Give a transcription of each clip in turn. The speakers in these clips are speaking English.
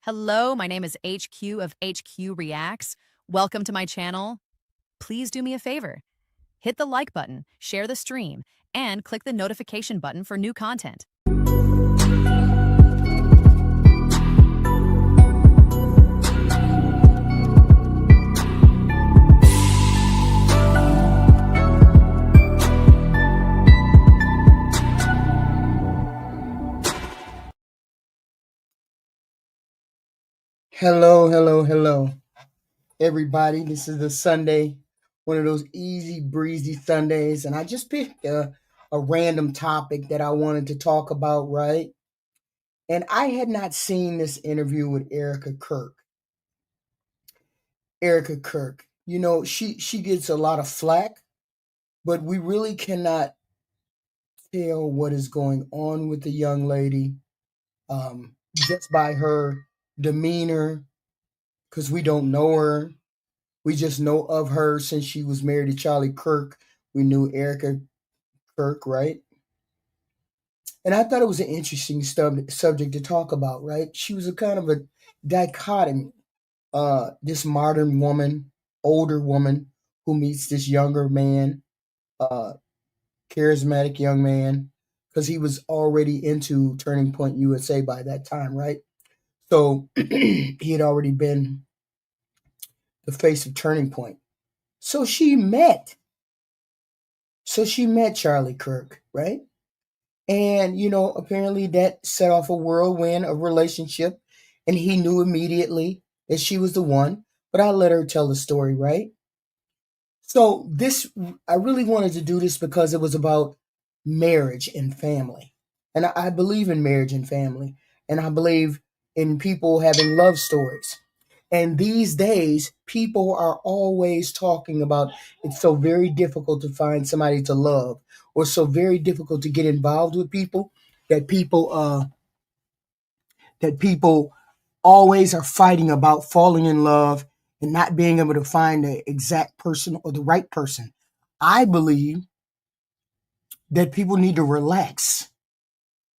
Hello, my name is HQ of HQ Reacts. Welcome to my channel. Please do me a favor. Hit the like button, share the stream, and click the notification button for new content. Hello, everybody. This is the Sunday, one of those easy breezy Sundays, and I just picked a random topic that I wanted to talk about, right? And I had not seen this interview with Erika Kirk. Erika Kirk, she gets a lot of flack, but we really cannot tell what is going on with the young lady just by her demeanor, because we don't know her. We just know of her since she was married to Charlie Kirk. We knew Erika Kirk, right? And I thought it was an interesting subject to talk about, right? She was a kind of a dichotomy. This modern woman, older woman, who meets this younger man, charismatic young man, because he was already into Turning Point USA by that time, right? So he had already been the face of Turning Point. So she met Charlie Kirk, right? And, apparently that set off a whirlwind of relationship. And he knew immediately that she was the one. But I'll let her tell the story, right? So I really wanted to do this because it was about marriage and family. And I believe in marriage and family. And I believe in people having love stories. And these days, people are always talking about it's so very difficult to find somebody to love, or so very difficult to get involved with people that people always are fighting about falling in love and not being able to find the exact person or the right person. I believe that people need to relax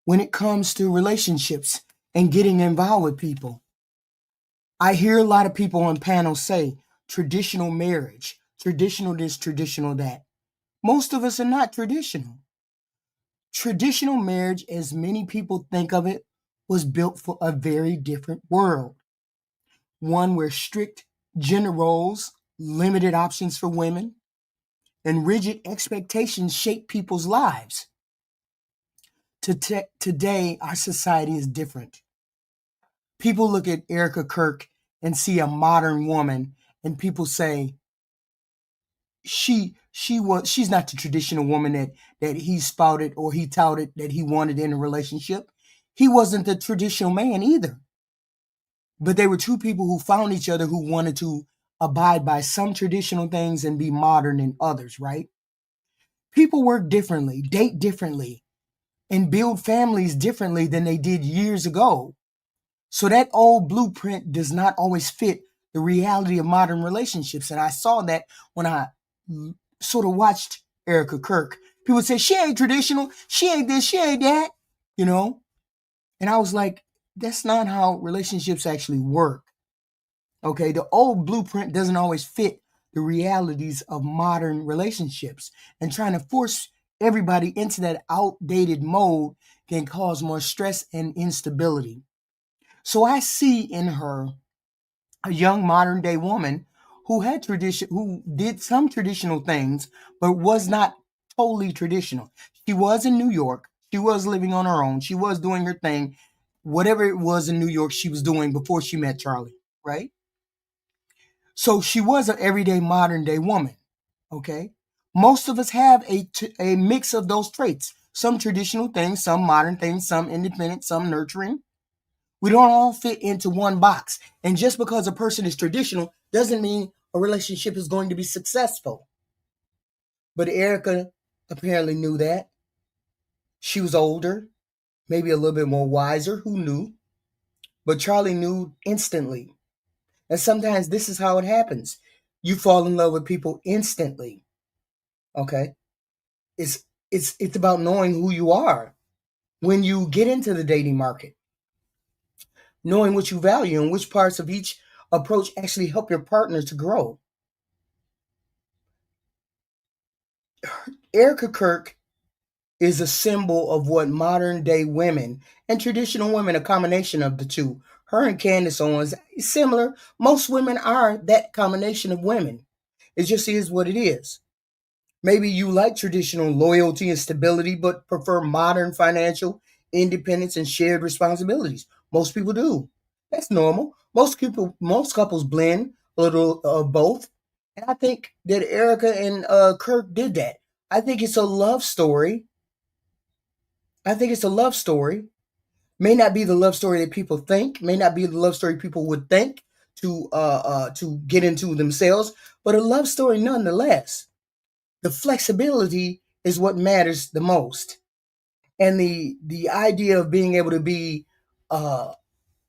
when it comes to relationships and getting involved with people. I hear a lot of people on panels say traditional marriage, traditional this, traditional that. Most of us are not traditional. Traditional marriage, as many people think of it, was built for a very different world. One where strict gender roles, limited options for women, and rigid expectations shape people's lives. Today, our society is different. People look at Erika Kirk and see a modern woman, and people say she's not the traditional woman that he spouted or he touted that he wanted in a relationship. He wasn't the traditional man either. But they were two people who found each other, who wanted to abide by some traditional things and be modern in others, right? People work differently, date differently, and build families differently than they did years ago. So that old blueprint does not always fit the reality of modern relationships. And I saw that when I sort of watched Erika Kirk. People say, she ain't traditional, she ain't this, she ain't that, And I was like, that's not how relationships actually work. Okay, the old blueprint doesn't always fit the realities of modern relationships. And trying to force everybody into that outdated mode can cause more stress and instability. So I see in her a young modern day woman who did some traditional things, but was not totally traditional. She was in New York. She was living on her own. She was doing her thing. Whatever it was in New York, she was doing before she met Charlie, right? So she was an everyday modern day woman, okay? Most of us have a mix of those traits. Some traditional things, some modern things, some independent, some nurturing. We don't all fit into one box. And just because a person is traditional doesn't mean a relationship is going to be successful. But Erika apparently knew that. She was older, maybe a little bit more wiser, who knew? But Charlie knew instantly. And sometimes this is how it happens. You fall in love with people instantly. Okay? It's about knowing who you are when you get into the dating market. knowing what you value and which parts of each approach actually help your partner to grow. Erika Kirk is a symbol of what modern day women and traditional women, a combination of the two. Her and Candace Owens is similar. Most women are that combination of women. It just is what it is. Maybe you like traditional loyalty and stability, but prefer modern financial independence and shared responsibilities. Most people do. That's normal. Most couples blend a little of both. And I think that Erika and Kirk did that. I think it's a love story. I think it's a love story. May not be the love story that people think. May not be the love story people would think to get into themselves, but a love story nonetheless. The flexibility is what matters the most, and the idea of being able to be uh,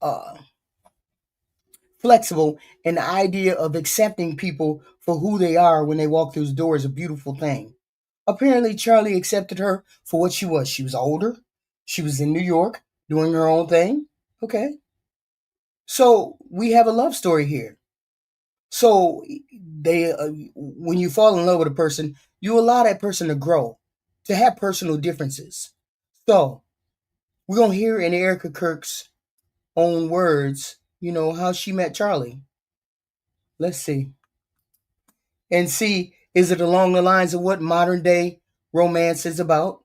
uh, flexible, and the idea of accepting people for who they are when they walk through the door is a beautiful thing. Apparently, Charlie accepted her for what she was. She was older. She was in New York doing her own thing. Okay. So we have a love story here. So when you fall in love with a person, you allow that person to grow, to have personal differences. So we're going to hear in Erika Kirk's own words, how she met Charlie. Let's see. And see, is it along the lines of what modern day romance is about?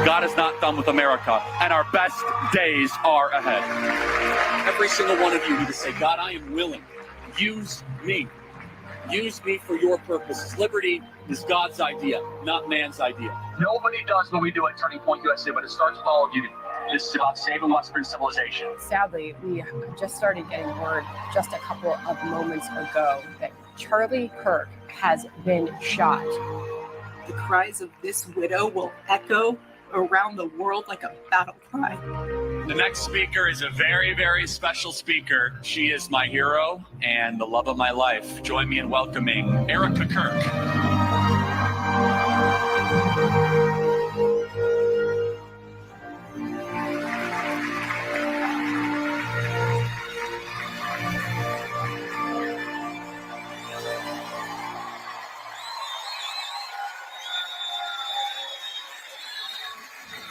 God is not done with America, and our best days are ahead. Every single one of you need to say, God, I am willing. Use me. Use me for your purposes. Liberty is God's idea, not man's idea. Nobody does what we do at Turning Point USA, but it starts with all of you. This is about saving Western civilization. Sadly, we just started getting word just a couple of moments ago that Charlie Kirk has been shot. The cries of this widow will echo around the world like a battle cry. The next speaker is a very, very special speaker. She is my hero and the love of my life. Join me in welcoming Erika Kirk.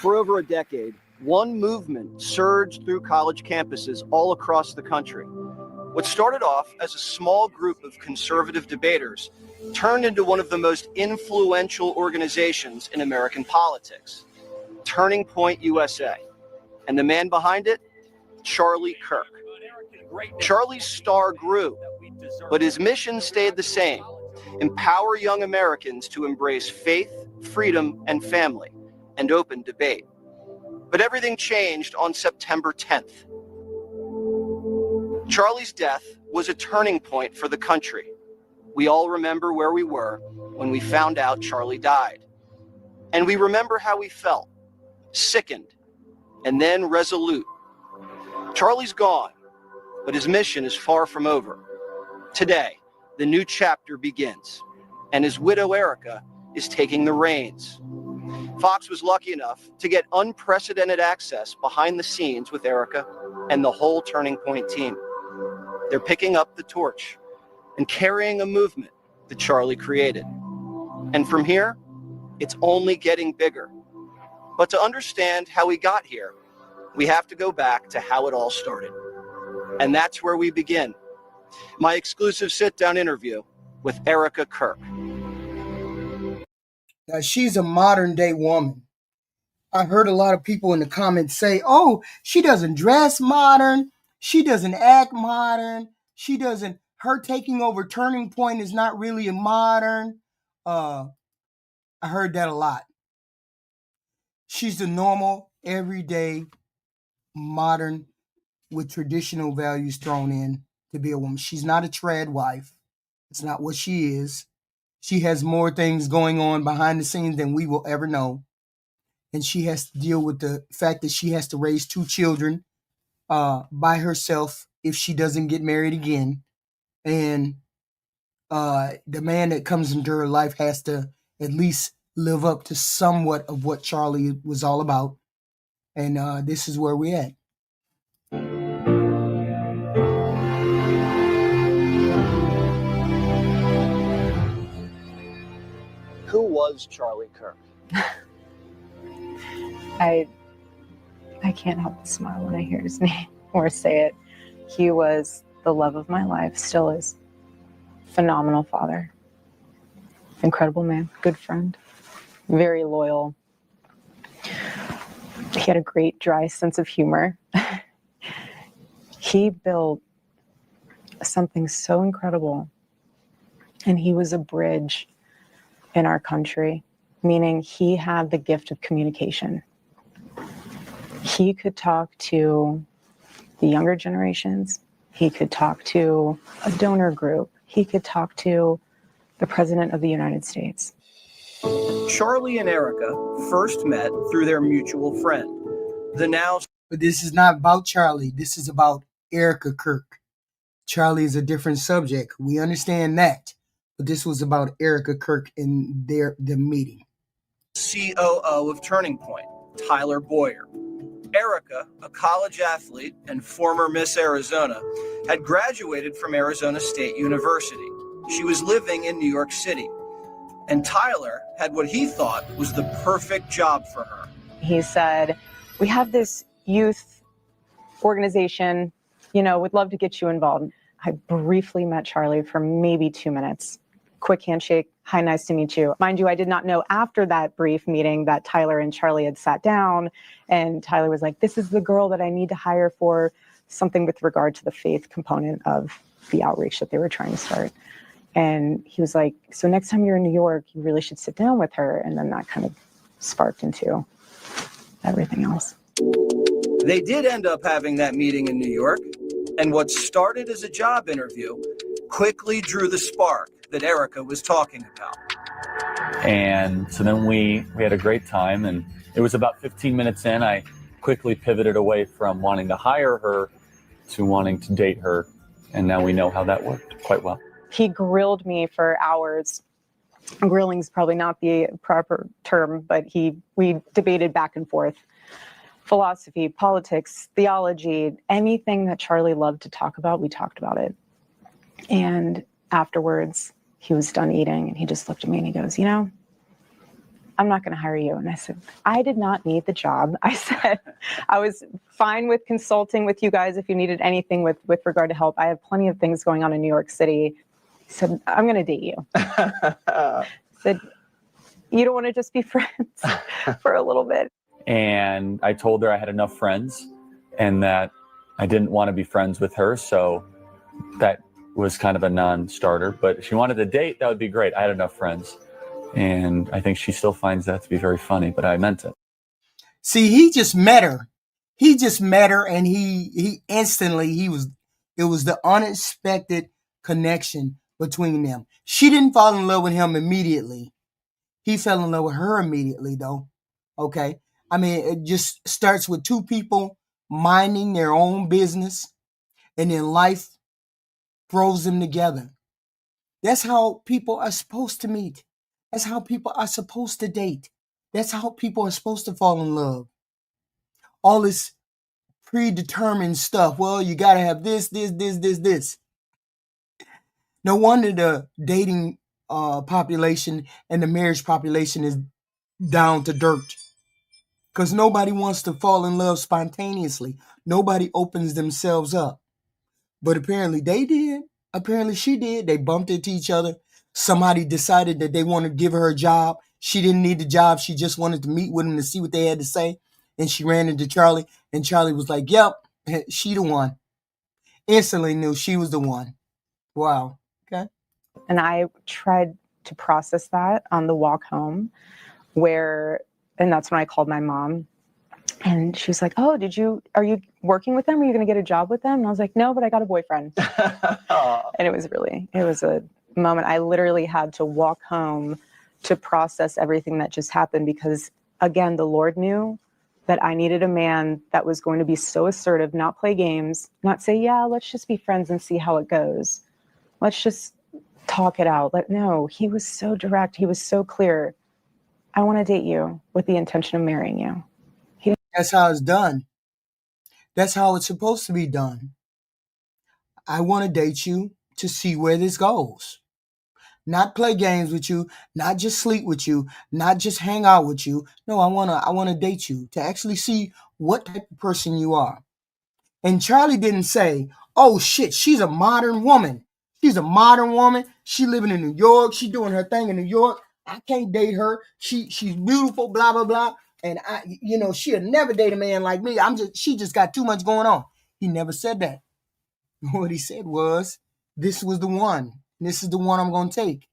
For over a decade, one movement surged through college campuses all across the country. What started off as a small group of conservative debaters turned into one of the most influential organizations in American politics, Turning Point USA. And the man behind it, Charlie Kirk. Charlie's star grew, but his mission stayed the same: empower young Americans to embrace faith, freedom, and family, and open debate. But everything changed on September 10th. Charlie's death was a turning point for the country. We all remember where we were when we found out Charlie died. And we remember how we felt: sickened, and then resolute. Charlie's gone, but his mission is far from over. Today, the new chapter begins, and his widow Erika is taking the reins. Fox was lucky enough to get unprecedented access behind the scenes with Erika and the whole Turning Point team. They're picking up the torch and carrying a movement that Charlie created. And from here, it's only getting bigger. But to understand how we got here, we have to go back to how it all started. And that's where we begin. My exclusive sit-down interview with Erika Kirk. Now, she's a modern day woman. I heard a lot of people in the comments say, oh, she doesn't dress modern. She doesn't act modern. Her taking over Turning Point is not really a modern. I heard that a lot. She's the normal, everyday, modern, with traditional values thrown in to be a woman. She's not a trad wife. It's not what she is. She has more things going on behind the scenes than we will ever know. And she has to deal with the fact that she has to raise 2 children by herself if she doesn't get married again. And the man that comes into her life has to at least live up to somewhat of what Charlie was all about. And this is where we're at. Who was Charlie Kirk? I can't help but smile when I hear his name or say it. He was the love of my life, still is. Phenomenal father. Incredible man, good friend, very loyal. He had a great dry sense of humor. He built something so incredible, and he was a bridge in our country, meaning he had the gift of communication. He could talk to the younger generations. He could talk to a donor group. He could talk to the President of the United States. Charlie and Erika first met through their mutual friend, the now... But this is not about Charlie. This is about Erika Kirk. Charlie is a different subject. We understand that. But this was about Erika Kirk and the meeting. COO of Turning Point, Tyler Boyer. Erika, a college athlete and former Miss Arizona, had graduated from Arizona State University. She was living in New York City. And Tyler had what he thought was the perfect job for her. He said, we have this youth organization, would love to get you involved. I briefly met Charlie for maybe 2 minutes. Quick handshake. Hi, nice to meet you. Mind you, I did not know after that brief meeting that Tyler and Charlie had sat down, and Tyler was like, this is the girl that I need to hire for something with regard to the faith component of the outreach that they were trying to start. And he was like, so next time you're in New York, you really should sit down with her. And then that kind of sparked into everything else. They did end up having that meeting in New York, and what started as a job interview quickly drew the spark that Erika was talking about. And so then we had a great time, and it was about 15 minutes in, I quickly pivoted away from wanting to hire her to wanting to date her. And now we know how that worked quite well. He grilled me for hours. Grilling is probably not the proper term, but we debated back and forth. Philosophy, politics, theology, anything that Charlie loved to talk about, we talked about it. And afterwards, he was done eating and he just looked at me and he goes, I'm not going to hire you. And I said, I did not need the job. I said, I was fine with consulting with you guys if you needed anything with regard to help. I have plenty of things going on in New York City. He said, I'm going to date you. I said, you don't want to just be friends for a little bit? And I told her I had enough friends and that I didn't want to be friends with her. So that was kind of a non-starter. But if she wanted to date, that would be great. I had enough friends. And I think she still finds that to be very funny, but I meant it. See, he just met her. And he instantly, it was the unexpected connection between them. She didn't fall in love with him immediately. He fell in love with her immediately, though. Okay. I mean, it just starts with two people minding their own business, and then life throws them together. That's how people are supposed to meet. That's how people are supposed to date. That's how people are supposed to fall in love. All this predetermined stuff. Well, you got to have this. No wonder the dating population and the marriage population is down to dirt. Because nobody wants to fall in love spontaneously. Nobody opens themselves up. But apparently they did. Apparently she did. They bumped into each other. Somebody decided that they wanted to give her a job. She didn't need the job. She just wanted to meet with him to see what they had to say. And she ran into Charlie. And Charlie was like, yep, she the one. Instantly knew she was the one. Wow. Okay. And I tried to process that on the walk home and that's when I called my mom. And she was like, oh, are you working with them? Are you going to get a job with them? And I was like, no, but I got a boyfriend. And it was a moment. I literally had to walk home to process everything that just happened because, again, the Lord knew that I needed a man that was going to be so assertive, not play games, not say, yeah, let's just be friends and see how it goes. Let's just talk it out. No, he was so direct. He was so clear. I want to date you with the intention of marrying you. That's how it's done. That's how it's supposed to be done. I want to date you to see where this goes. Not play games with you, not just sleep with you, not just hang out with you. No, I want to date you to actually see what type of person you are. And Charlie didn't say, "Oh shit, she's a modern woman. She's a modern woman. She living in New York. She doing her thing in New York. I can't date her. She's beautiful, blah blah blah. And she'll never date a man like me. She just got too much going on." He never said that. What he said was, "This was the one. This is the one I'm going to take."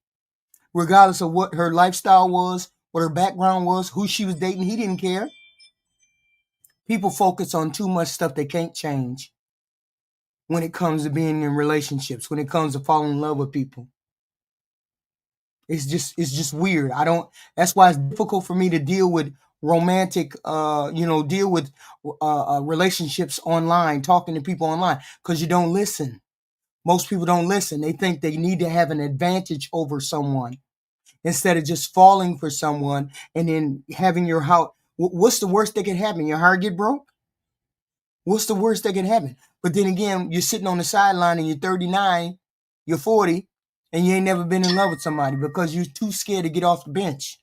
Regardless of what her lifestyle was, what her background was, who she was dating, he didn't care. People focus on too much stuff they can't change when it comes to being in relationships, when it comes to falling in love with people. It's just weird. That's why it's difficult for me to deal with romantic, deal with relationships online, talking to people online, because you don't listen. Most people don't listen. They think they need to have an advantage over someone instead of just falling for someone and then having your house. What's the worst that could happen? Your heart get broke? What's the worst that could happen? But then again, you're sitting on the sideline and you're 39, you're 40, and you ain't never been in love with somebody because you're too scared to get off the bench.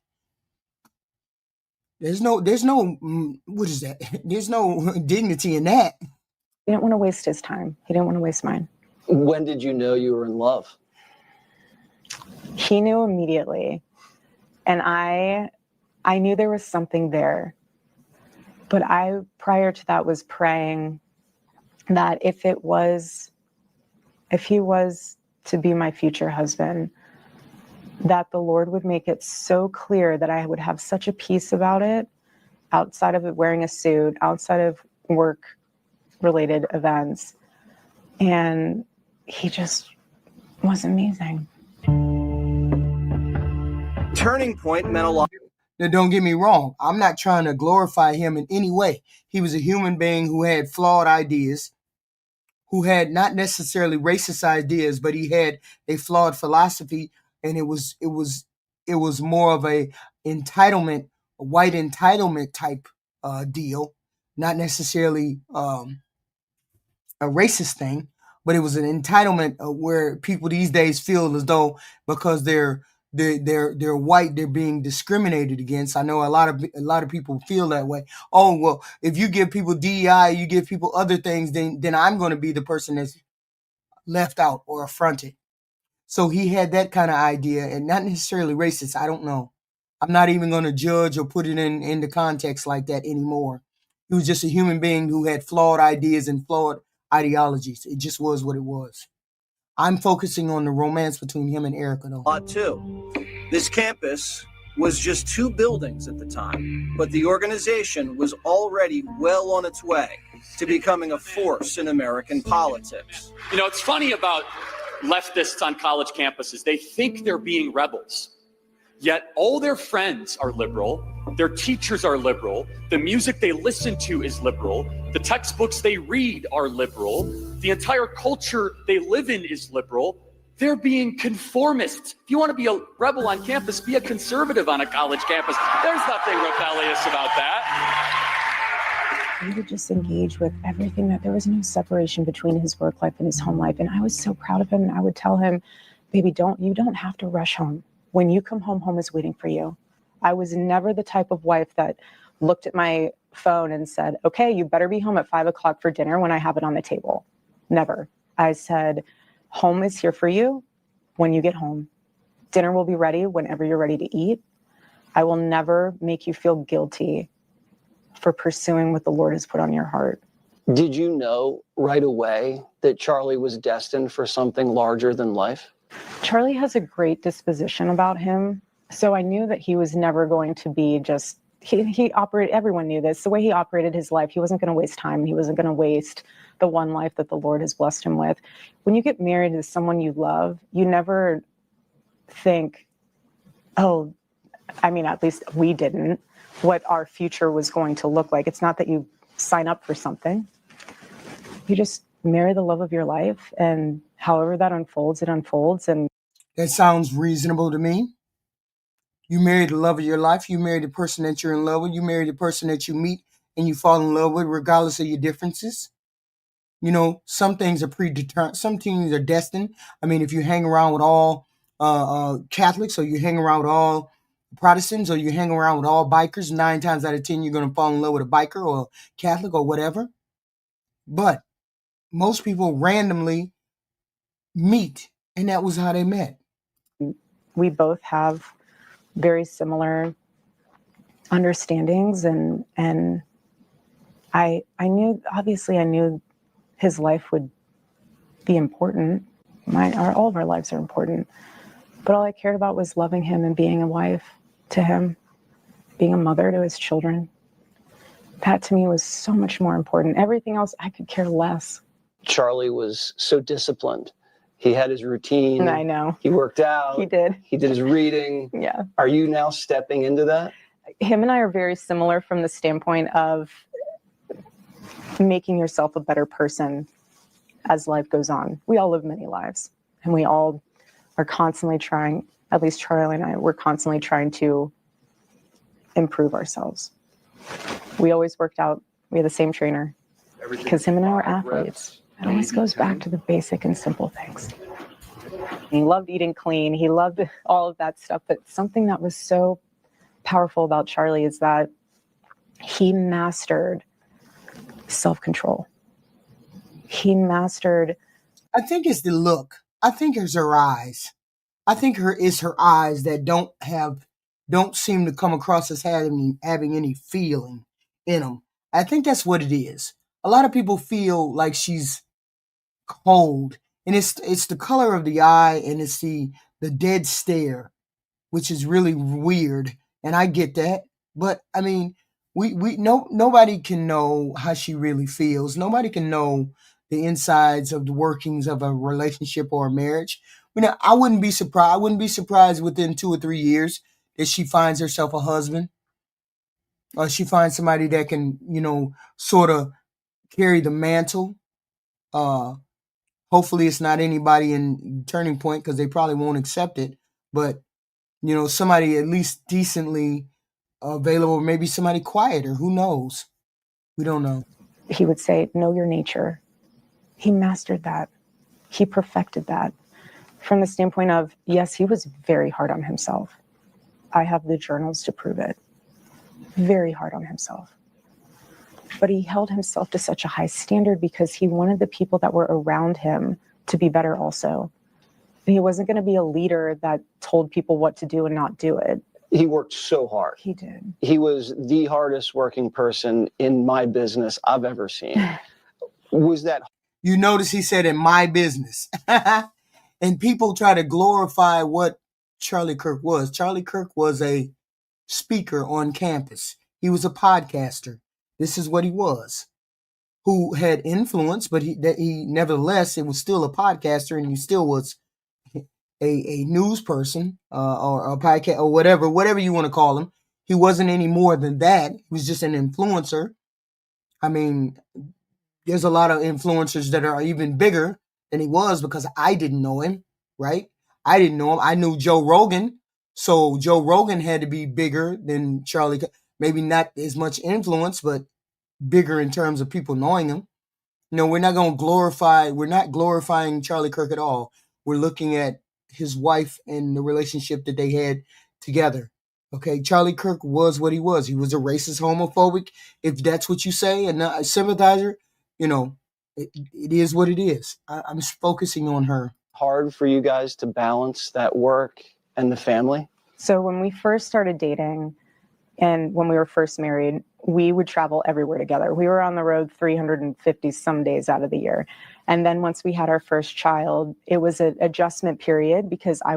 There's no, what is that? There's no dignity in that. He didn't want to waste his time. He didn't want to waste mine. When did you know you were in love? He knew immediately. And I knew there was something there. But I, prior to that, was praying that if he was to be my future husband, that the Lord would make it so clear that I would have such a peace about it, outside of it wearing a suit, outside of work-related events. And he just was amazing. Turning point meant a lot. Now, don't get me wrong. I'm not trying to glorify him in any way. He was a human being who had flawed ideas, who had not necessarily racist ideas, but he had a flawed philosophy, and it was more of a white entitlement type deal, not necessarily a racist thing, but it was an entitlement where people these days feel as though because they're white, they're being discriminated against. I know a lot of people feel that way. Oh, well, if you give people DEI, you give people other things, then I'm going to be the person that's left out or affronted. So he had that kind of idea, and not necessarily racist. I don't know. I'm not even going to judge or put it in the context like that anymore. He was just a human being who had flawed ideas and flawed ideologies. It just was what it was. I'm focusing on the romance between him and Erika, though. Too. This campus was just 2 buildings at the time, but the organization was already well on its way to becoming a force in American politics. You know, it's funny about leftists on college campuses. They think they're being rebels, yet all their friends are liberal. Their teachers are liberal. The music they listen to is liberal. The textbooks they read are liberal. The entire culture they live in is liberal. They're being conformists. If you want to be a rebel on campus, be a conservative on a college campus. There's nothing rebellious about that. He would just engage with everything, that there was no separation between his work life and his home life. And I was so proud of him. And I would tell him, baby, you don't have to rush home. When you come home, home is waiting for you. I was never the type of wife that looked at my phone and said, okay, you better be home at 5 o'clock for dinner when I have it on the table. Never. I said, home is here for you when you get home. Dinner will be ready whenever you're ready to eat. I will never make you feel guilty for pursuing what the Lord has put on your heart. Did you know right away that Charlie was destined for something larger than life? Charlie has a great disposition about him. So I knew that he was never going to be just, he operated, everyone knew this, the way he operated his life, he wasn't going to waste time. He wasn't going to waste the one life that the Lord has blessed him with. When you get married to someone you love, you never think, oh, I mean, at least we didn't, what our future was going to look like. It's not that you sign up for something. You just marry the love of your life, and however that unfolds, it unfolds. And That sounds reasonable to me. You marry the love of your life. You marry the person that you're in love with. You marry the person that you meet and you fall in love with, regardless of your differences. You know, some things are predetermined. Some things are destined. I mean, if you hang around with all Catholics, or you hang around with all Protestants, or you hang around with all bikers, 9 times out of 10, you're going to fall in love with a biker or a Catholic or whatever. But most people randomly meet, and that was how they met. We both have very similar understandings, and I knew his life would be important. All of our lives are important, but all I cared about was loving him and being a wife to him, being a mother to his children. That to me was so much more important. Everything else I could care less. Charlie was so disciplined. He had his routine. I know. He worked out. He did. He did his reading. Yeah. Are you now stepping into that? Him and I are very similar from the standpoint of making yourself a better person as life goes on. We all live many lives, and we all are constantly trying, at least Charlie and I, we're constantly trying to improve ourselves. We always worked out. We had the same trainer because him and I were athletes. It always goes back to the basic and simple things. He loved eating clean. He loved all of that stuff. But something that was so powerful about Charlie is that he mastered self-control. He mastered. I think it's the look. I think it's her eyes. I think it's her eyes that don't seem to come across as having any feeling in them. I think that's what it is. A lot of people feel like she's cold, and it's the color of the eye, and it's the dead stare, which is really weird, and I get that. But I mean, nobody can know how she really feels. Nobody can know the insides of the workings of a relationship or a marriage. I wouldn't be surprised. I wouldn't be surprised within 2 or 3 years that she finds herself a husband, or she finds somebody that can, sort of carry the mantle. Hopefully it's not anybody in Turning Point, because they probably won't accept it. But, somebody at least decently available, maybe somebody quieter. Who knows? We don't know. He would say, know your nature. He mastered that. He perfected that. From the standpoint of, yes, he was very hard on himself. I have the journals to prove it. Very hard on himself. But he held himself to such a high standard because he wanted the people that were around him to be better also. He wasn't going to be a leader that told people what to do and not do it. He worked so hard. He did. He was the hardest working person in my business I've ever seen. Was that... You notice he said in my business. And people try to glorify what Charlie Kirk was. Charlie Kirk was a speaker on campus. He was a podcaster. This is what he was. Who had influence, but he nevertheless, it was still a podcaster, and he still was a news person, or a podcast, or whatever you want to call him. He wasn't any more than that. He was just an influencer. I mean, there's a lot of influencers that are even bigger than he was, because I didn't know him, right? I didn't know him. I knew Joe Rogan. So Joe Rogan had to be bigger than Charlie. Maybe not as much influence, but bigger in terms of people knowing him. We're not glorifying Charlie Kirk at all. We're looking at his wife and the relationship that they had together. Okay, Charlie Kirk was what he was. He was a racist, homophobic, if that's what you say, and a sympathizer. It is what it is. I'm focusing on her. Hard for you guys to balance that work and the family? So when we first started dating, and when we were first married, we would travel everywhere together. We were on the road 350 some days out of the year. And then once we had our first child, it was an adjustment period, because I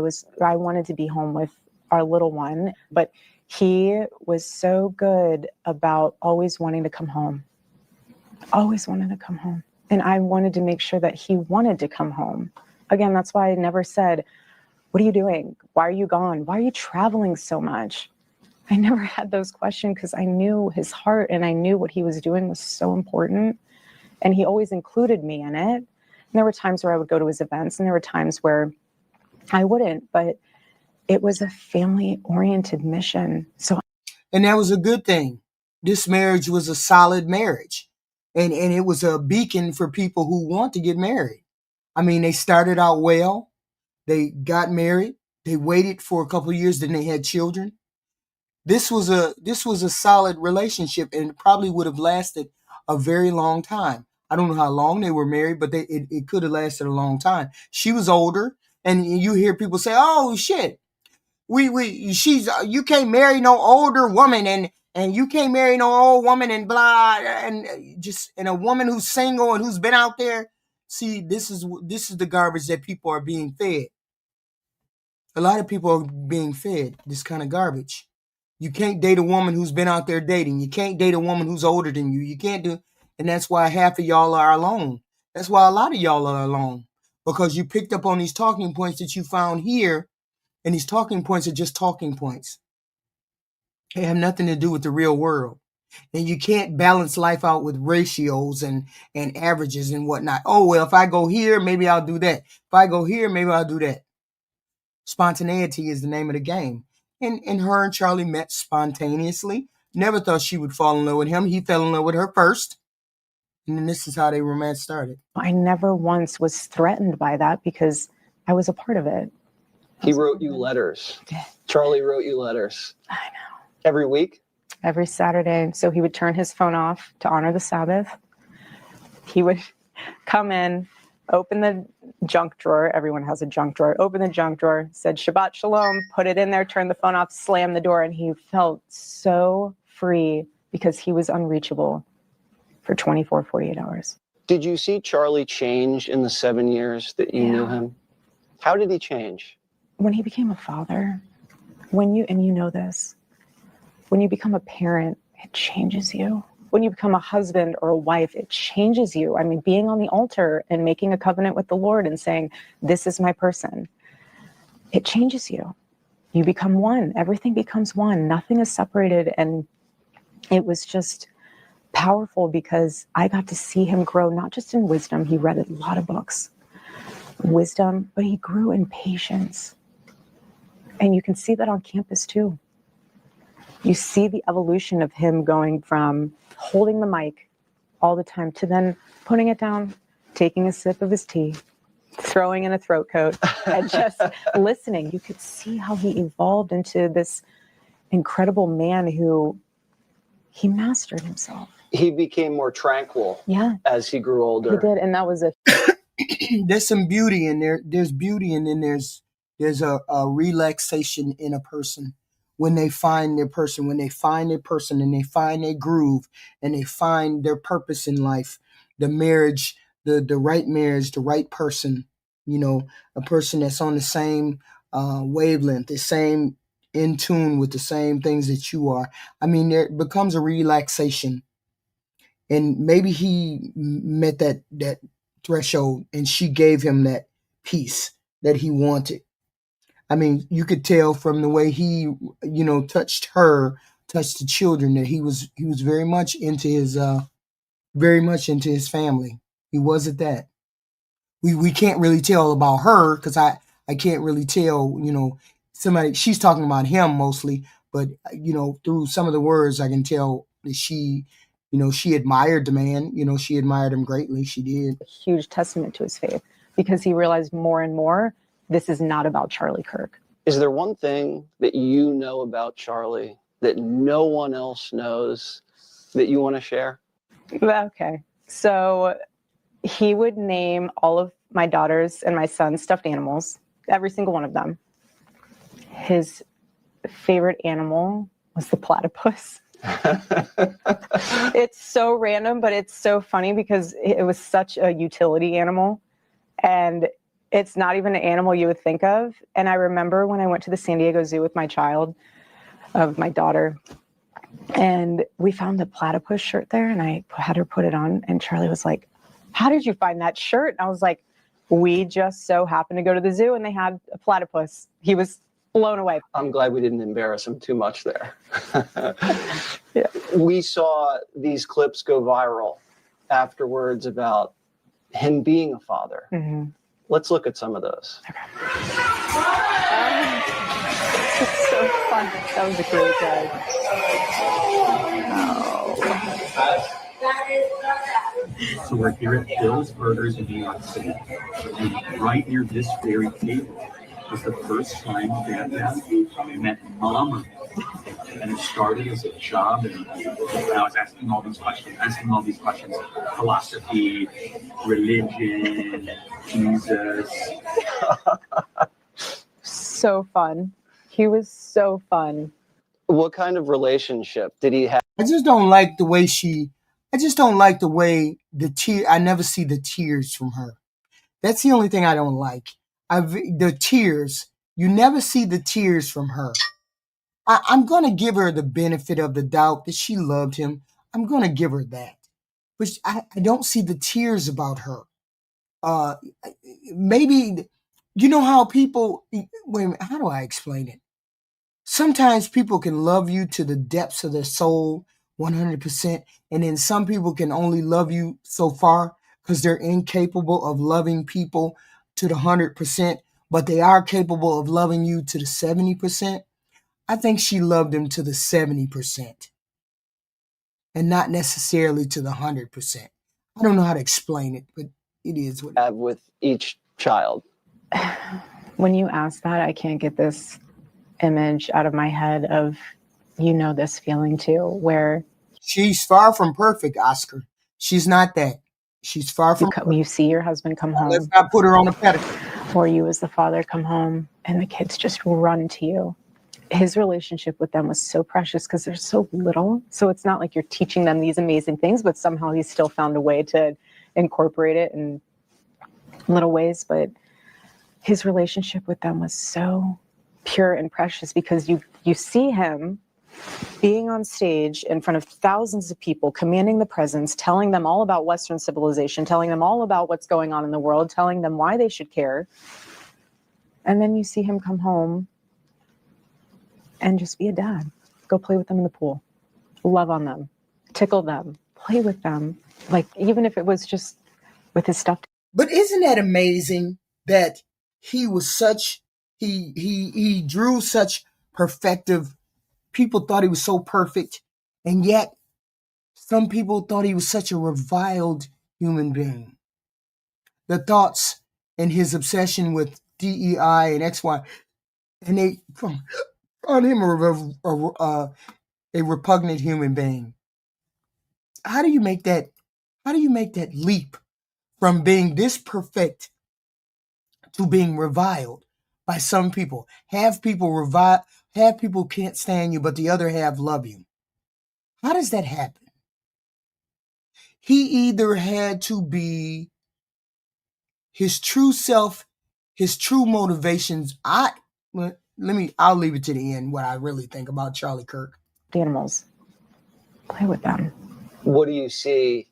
wanted to be home with our little one. But he was so good about always wanting to come home. Always wanted to come home. And I wanted to make sure that he wanted to come home. Again, that's why I never said, what are you doing? Why are you gone? Why are you traveling so much? I never had those questions, because I knew his heart, and I knew what he was doing was so important. And he always included me in it. And there were times where I would go to his events, and there were times where I wouldn't, but it was a family-oriented mission. So, and that was a good thing. This marriage was a solid marriage, and it was a beacon for people who want to get married. I mean, they started out well. They got married. They waited for a couple of years, then they had children. This was a solid relationship, and it probably would have lasted a very long time. I don't know how long they were married, but it could have lasted a long time. She was older, and you hear people say, "Oh shit, you can't marry no older woman, and you can't marry no old woman, and blah, and a woman who's single and who's been out there." See, this is the garbage that people are being fed. A lot of people are being fed this kind of garbage. You can't date a woman who's been out there dating. You can't date a woman who's older than you. You can't do, and that's why half of y'all are alone. That's why a lot of y'all are alone, because you picked up on these talking points that you found here, and these talking points are just talking points. They have nothing to do with the real world. And you can't balance life out with ratios and averages and whatnot. Oh, well, if I go here, maybe I'll do that. If I go here, maybe I'll do that. Spontaneity is the name of the game. And her and Charlie met spontaneously. Never thought she would fall in love with him. He fell in love with her first. And then this is how their romance started. I never once was threatened by that because I was a part of it. He wrote you letters. Charlie wrote you letters. I know. Every week? Every Saturday. So he would turn his phone off to honor the Sabbath. He would come in, open the junk drawer. Everyone has a junk drawer. Open the junk drawer, said Shabbat Shalom, put it in there, turn the phone off, slam the door. And he felt so free because he was unreachable for 24, 48 hours. Did you see Charlie change in the 7 years that you knew him? How did he change? When he became a father, and you know this, when you become a parent, it changes you. When you become a husband or a wife, it changes you. I mean, being on the altar and making a covenant with the Lord and saying, this is my person, it changes you. You become one. Everything becomes one. Nothing is separated. And it was just powerful because I got to see him grow, not just in wisdom. He read a lot of books, wisdom, but he grew in patience. And you can see that on campus too. You see the evolution of him going from holding the mic all the time to then putting it down, taking a sip of his tea, throwing in a throat coat, and just listening. You could see how he evolved into this incredible man who he mastered himself. He became more tranquil as he grew older. He did, and that was there's some beauty in there. There's beauty, and then there's a relaxation in a person when they find their person, and they find their groove, and they find their purpose in life. The marriage, the right person, a person that's on the same wavelength, the same in tune with the same things that you are. I mean, there becomes a relaxation. And maybe he met that threshold, and she gave him that peace that he wanted. I mean, you could tell from the way he, touched the children, that he was very much into his family. He wasn't that. We can't really tell about her because I can't really tell, she's talking about him mostly, but through some of the words I can tell that she admired the man, she admired him greatly. She did. A huge testament to his faith because he realized more and more, this is not about Charlie Kirk. Is there one thing that you know about Charlie that no one else knows that you want to share? Okay. So he would name all of my daughters and my son's stuffed animals, every single one of them. His favorite animal was the platypus. It's so random, but it's so funny because it was such a utility animal. And it's not even an animal you would think of. And I remember when I went to the San Diego Zoo with my daughter, and we found the platypus shirt there, and I had her put it on, and Charlie was like, how did you find that shirt? And I was like, we just so happened to go to the zoo and they had a platypus. He was blown away. I'm glad we didn't embarrass him too much there. Yeah. We saw these clips go viral afterwards about him being a father. Mm-hmm. Let's look at some of those. Okay. It's so fun. That was a great day. So we're here at Bill's Burgers in New York City. And right near this very table was the first time Dad met Mama. And it started as a job, and I was asking all these questions, philosophy, religion, Jesus. So fun. He was so fun. What kind of relationship did he have? I just don't like the way I never see the tears from her. That's the only thing I don't like. The tears, you never see the tears from her. I'm going to give her the benefit of the doubt that she loved him. I'm going to give her that. But I don't see the tears about her. Maybe, you know how people, wait a minute, how do I explain it? Sometimes people can love you to the depths of their soul, 100%, and then some people can only love you so far because they're incapable of loving people to the 100%, but they are capable of loving you to the 70%. I think she loved him to the 70% and not necessarily to the 100%. I don't know how to explain it, but it is what Have with each child? When you ask that, I can't get this image out of my head of, this feeling too, where she's far from perfect, Oscar. She's not that. She's far from you see your husband come home. Let's not put her on a pedestal. Or you as the father come home and the kids just run to you. His relationship with them was so precious because they're so little. So it's not like you're teaching them these amazing things, but somehow he still found a way to incorporate it in little ways. But his relationship with them was so pure and precious because you see him being on stage in front of thousands of people, commanding the presence, telling them all about Western civilization, telling them all about what's going on in the world, telling them why they should care. And then you see him come home and just be a dad. Go play with them in the pool. Love on them. Tickle them. Play with them. Like, even if it was just with his stuff. But isn't that amazing that he was he drew such perfective. People thought he was so perfect, and yet some people thought he was such a reviled human being. The thoughts and his obsession with DEI and XY, and they found him a repugnant human being. How do you make that leap from being this perfect to being reviled by some people? Half people can't stand you, but the other half love you. How does that happen? He either had to be his true self, his true motivations. I'll leave it to the end what I really think about Charlie Kirk. Animals. Play with them. What do you see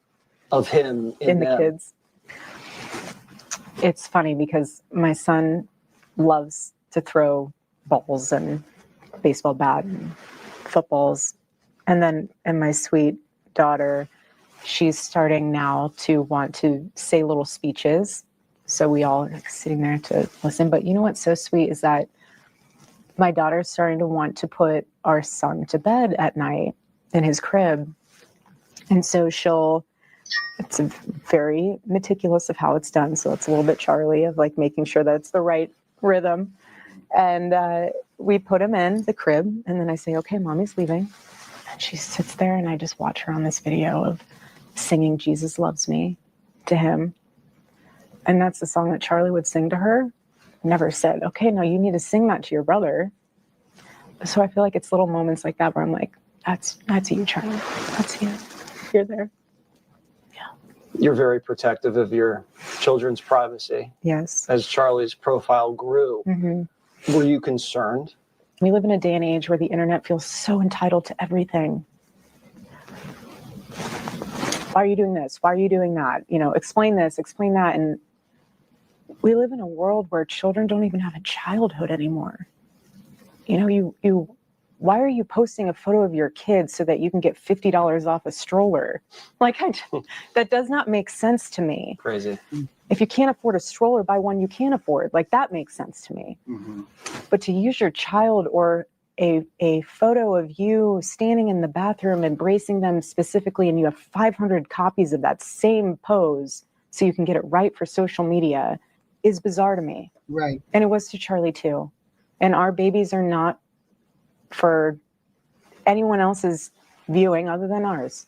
of him in the them? Kids? It's funny because my son loves to throw balls and baseball bat and footballs. And my sweet daughter, she's starting now to want to say little speeches. So we all are sitting there to listen. But you know what's so sweet is that my daughter's starting to want to put our son to bed at night in his crib. And so it's very meticulous of how it's done. So it's a little bit Charlie of like making sure that it's the right rhythm. And we put him in the crib, and then I say, okay, mommy's leaving. And she sits there, and I just watch her on this video of singing Jesus Loves Me to him. And that's the song that Charlie would sing to her. Never said, okay, now you need to sing that to your brother. So I feel like it's little moments like that where I'm like, that's you, Charlie. That's you. You're there. You're very protective of your children's privacy. Yes. As Charlie's profile grew, Mm-hmm. were you concerned? We live in a day and age where the internet feels so entitled to everything. Why are you doing this? Why are you doing that? Explain this, explain that. And we live in a world where children don't even have a childhood anymore. Why are you posting a photo of your kid so that you can get $50 off a stroller? Like, that does not make sense to me. Crazy. If you can't afford a stroller, buy one you can afford. Like, that makes sense to me. But to use your child or a photo of you standing in the bathroom, embracing them specifically, and you have 500 copies of that same pose so you can get it right for social media is bizarre to me. Right. And it was to Charlie too. And our babies are not for anyone else's viewing other than ours.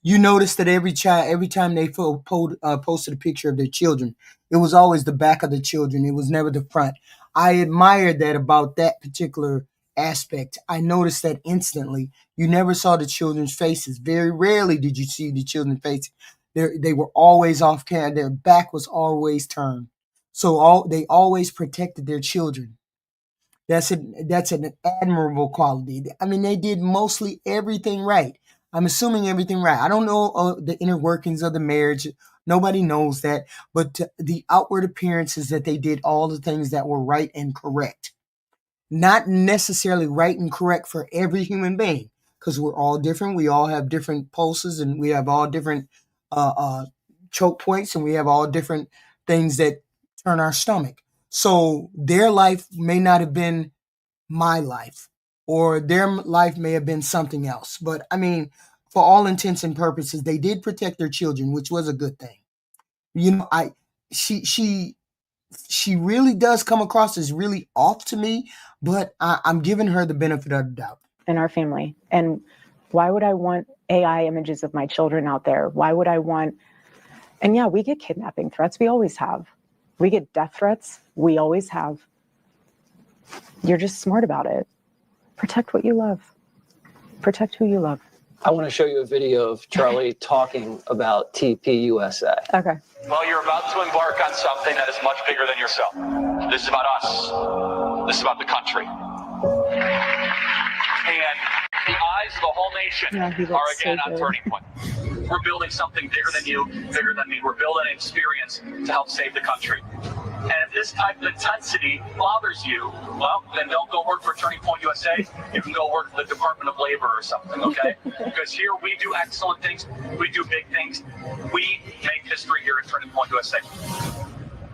You notice that every time they posted a picture of their children, it was always the back of the children. It was never the front. I admired that about that particular aspect. I noticed that instantly. You never saw the children's faces. Very rarely did you see the children's faces. They were always off camera. Their back was always turned. So they always protected their children. That's an admirable quality. I mean, they did mostly everything right. I'm assuming everything right. I don't know the inner workings of the marriage. Nobody knows that. But the outward appearance is that they did all the things that were right and correct. Not necessarily right and correct for every human being, because we're all different. We all have different pulses, and we have all different choke points, and we have all different things that turn our stomach. So their life may not have been my life, or their life may have been something else. But I mean, for all intents and purposes, they did protect their children, which was a good thing. You know, she really does come across as really off to me, but I'm giving her the benefit of the doubt. In our family. And why would I want AI images of my children out there? Why would I want, and yeah, we get kidnapping threats. We always have. We get death threats. We always have. You're just smart about it. Protect what you love. Protect who you love. I want to show you a video of Charlie talking about TPUSA. Okay. Well, you're about to embark on something that is much bigger than yourself. This is about us. This is about the country. And the eyes of the whole nation are again on Turning Point. We're building something bigger than you, bigger than me. We're building an experience to help save the country. And if this type of intensity bothers you, well, then don't go work for Turning Point USA. You can go work for the Department of Labor or something, okay? Because here we do excellent things. We do big things. We make history here at Turning Point USA.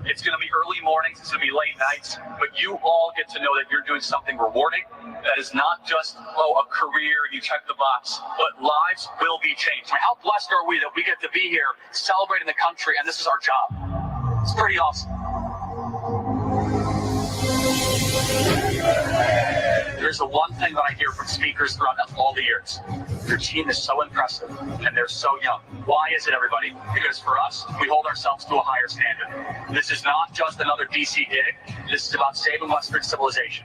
It's going to be early mornings. It's going to be late nights. But you all get to know that you're doing something rewarding. That is not just, a career, you check the box, but lives will be changed. I mean, how blessed are we that we get to be here celebrating the country, and this is our job. It's pretty awesome. There's the one thing that I hear from speakers throughout all the years. Your team is so impressive, and they're so young. Why is it, everybody? Because for us, we hold ourselves to a higher standard. This is not just another DC gig. This is about saving Western civilization.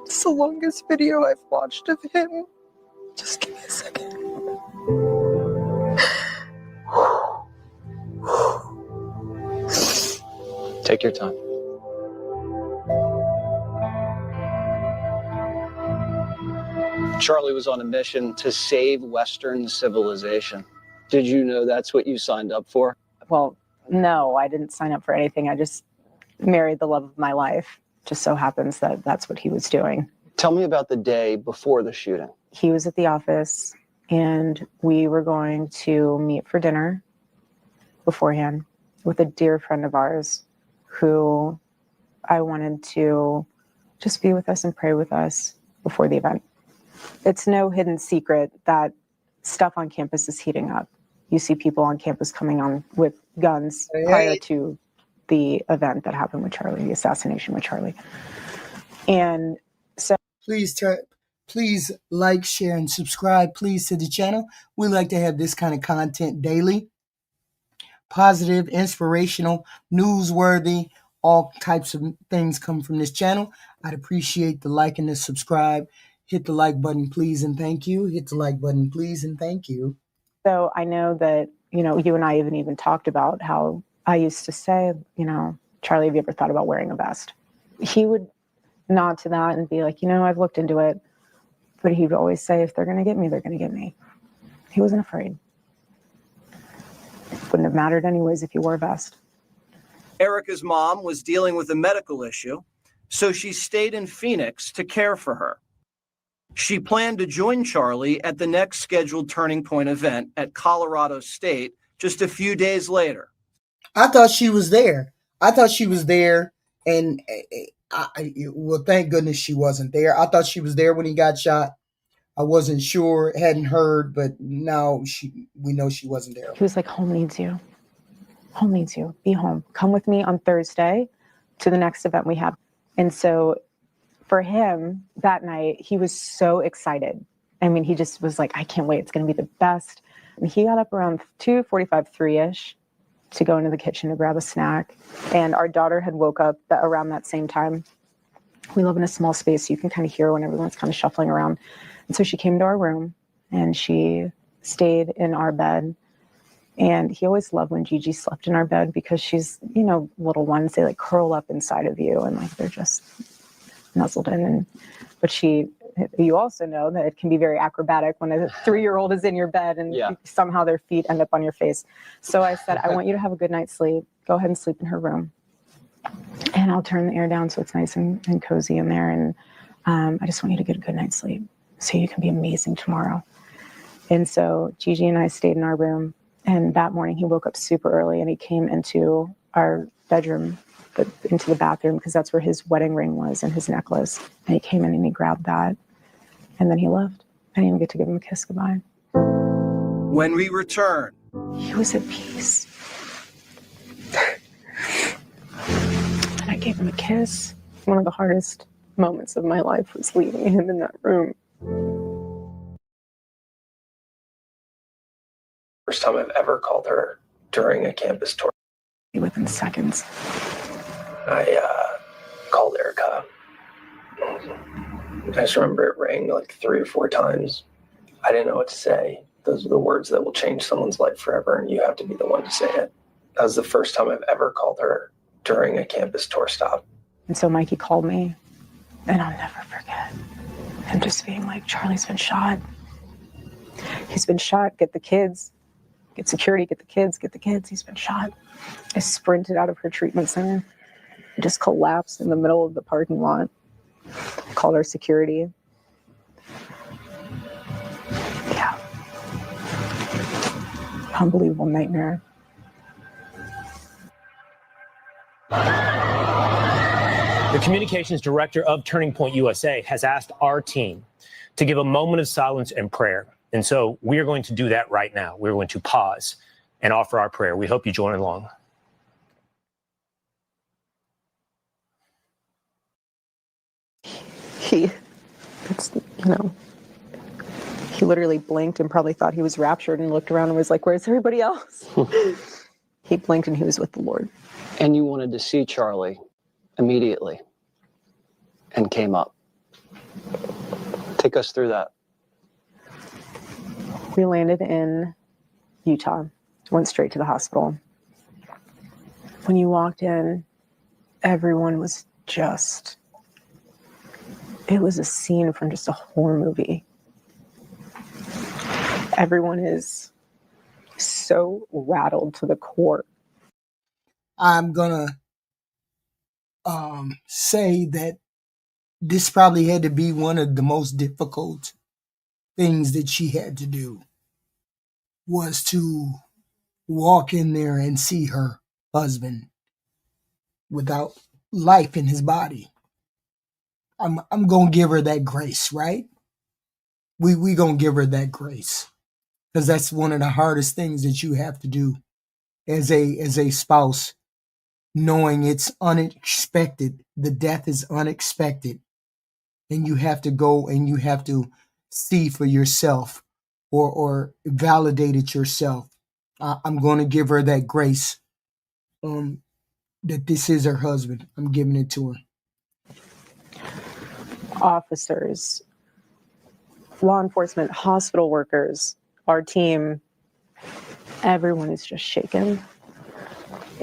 It's the longest video I've watched of him. Just give me a second. Take your time. Charlie was on a mission to save Western civilization. Did you know that's what you signed up for? Well, no, I didn't sign up for anything. I just married the love of my life. Just so happens that that's what he was doing. Tell me about the day before the shooting. He was at the office, and we were going to meet for dinner beforehand with a dear friend of ours who I wanted to just be with us and pray with us before the event. It's no hidden secret that stuff on campus is heating up. You see people on campus coming on with guns prior to the event that happened with Charlie, the assassination with Charlie. And so please like, share, and subscribe, please, to the channel. We like to have this kind of content daily. Positive, inspirational, newsworthy, all types of things come from this channel. I'd appreciate the like and the subscribe. Hit the like button, please, and thank you. Hit the like button, please, and thank you. So I know that, you and I even talked about how I used to say, Charlie, have you ever thought about wearing a vest? He would nod to that and be like, I've looked into it. But he'd always say, if they're going to get me, they're going to get me. He wasn't afraid. Wouldn't have mattered anyways if you wore a vest. Erika's mom was dealing with a medical issue, so she stayed in Phoenix to care for her. She planned to join Charlie at the next scheduled Turning Point event at Colorado State just a few days later. I thought she was there. And well, thank goodness she wasn't there. I thought she was there when he got shot. I wasn't sure, hadn't heard, but now we know she wasn't there. He was like, home needs you. Home needs you. Be home. Come with me on Thursday to the next event we have. And so for him that night, he was so excited. I mean, he just was like, I can't wait. It's going to be the best. And he got up around 2:45, 3-ish to go into the kitchen to grab a snack. And our daughter had woke up around that same time. We live in a small space, so you can kind of hear when everyone's kind of shuffling around. And so she came to our room and she stayed in our bed. And he always loved when Gigi slept in our bed because she's, you know, little ones, they like curl up inside of you and like they're just nuzzled in. But you also know that it can be very acrobatic when a 3-year-old is in your bed and somehow their feet end up on your face. So I said, I want you to have a good night's sleep. Go ahead and sleep in her room. And I'll turn the air down so it's nice and cozy in there. And I just want you to get a good night's sleep so you can be amazing tomorrow. And so Gigi and I stayed in our room. And that morning he woke up super early and he came into our bedroom, into the bathroom, because that's where his wedding ring was and his necklace. And he came in and he grabbed that. And then he left. I didn't even get to give him a kiss goodbye. When we return, he was at peace. And I gave him a kiss. One of the hardest moments of my life was leaving him in that room. First time I've ever called her during a campus tour. Within seconds. I called Erika. I just remember it rang like 3 or 4 times. I didn't know what to say. Those are the words that will change someone's life forever, and you have to be the one to say it. That was the first time I've ever called her during a campus tour stop. And so Mikey called me, and I'll never forget him just being like, Charlie's been shot. He's been shot. Get the kids. Get security. Get the kids. Get the kids. He's been shot. I sprinted out of her treatment center. I just collapsed in the middle of the parking lot. Called our security. Yeah. Unbelievable nightmare. The communications director of Turning Point USA has asked our team to give a moment of silence and prayer. And so we are going to do that right now. We're going to pause and offer our prayer. We hope you join along. He literally blinked and probably thought he was raptured and looked around and was like, where's everybody else? He blinked and he was with the Lord. And you wanted to see Charlie immediately and came up. Take us through that. We landed in Utah, went straight to the hospital. When you walked in, everyone was just... It was a scene from just a horror movie. Everyone is so rattled to the core. I'm gonna say that this probably had to be one of the most difficult things that she had to do, was to walk in there and see her husband without life in his body. I'm gonna give her that grace, right? We gonna give her that grace, because that's one of the hardest things that you have to do as a spouse, knowing it's unexpected. The death is unexpected, and you have to go and you have to see for yourself or validate it yourself. I'm going to give her that grace, that this is her husband. I'm giving it to her. Officers, law enforcement, hospital workers, our team, everyone is just shaken.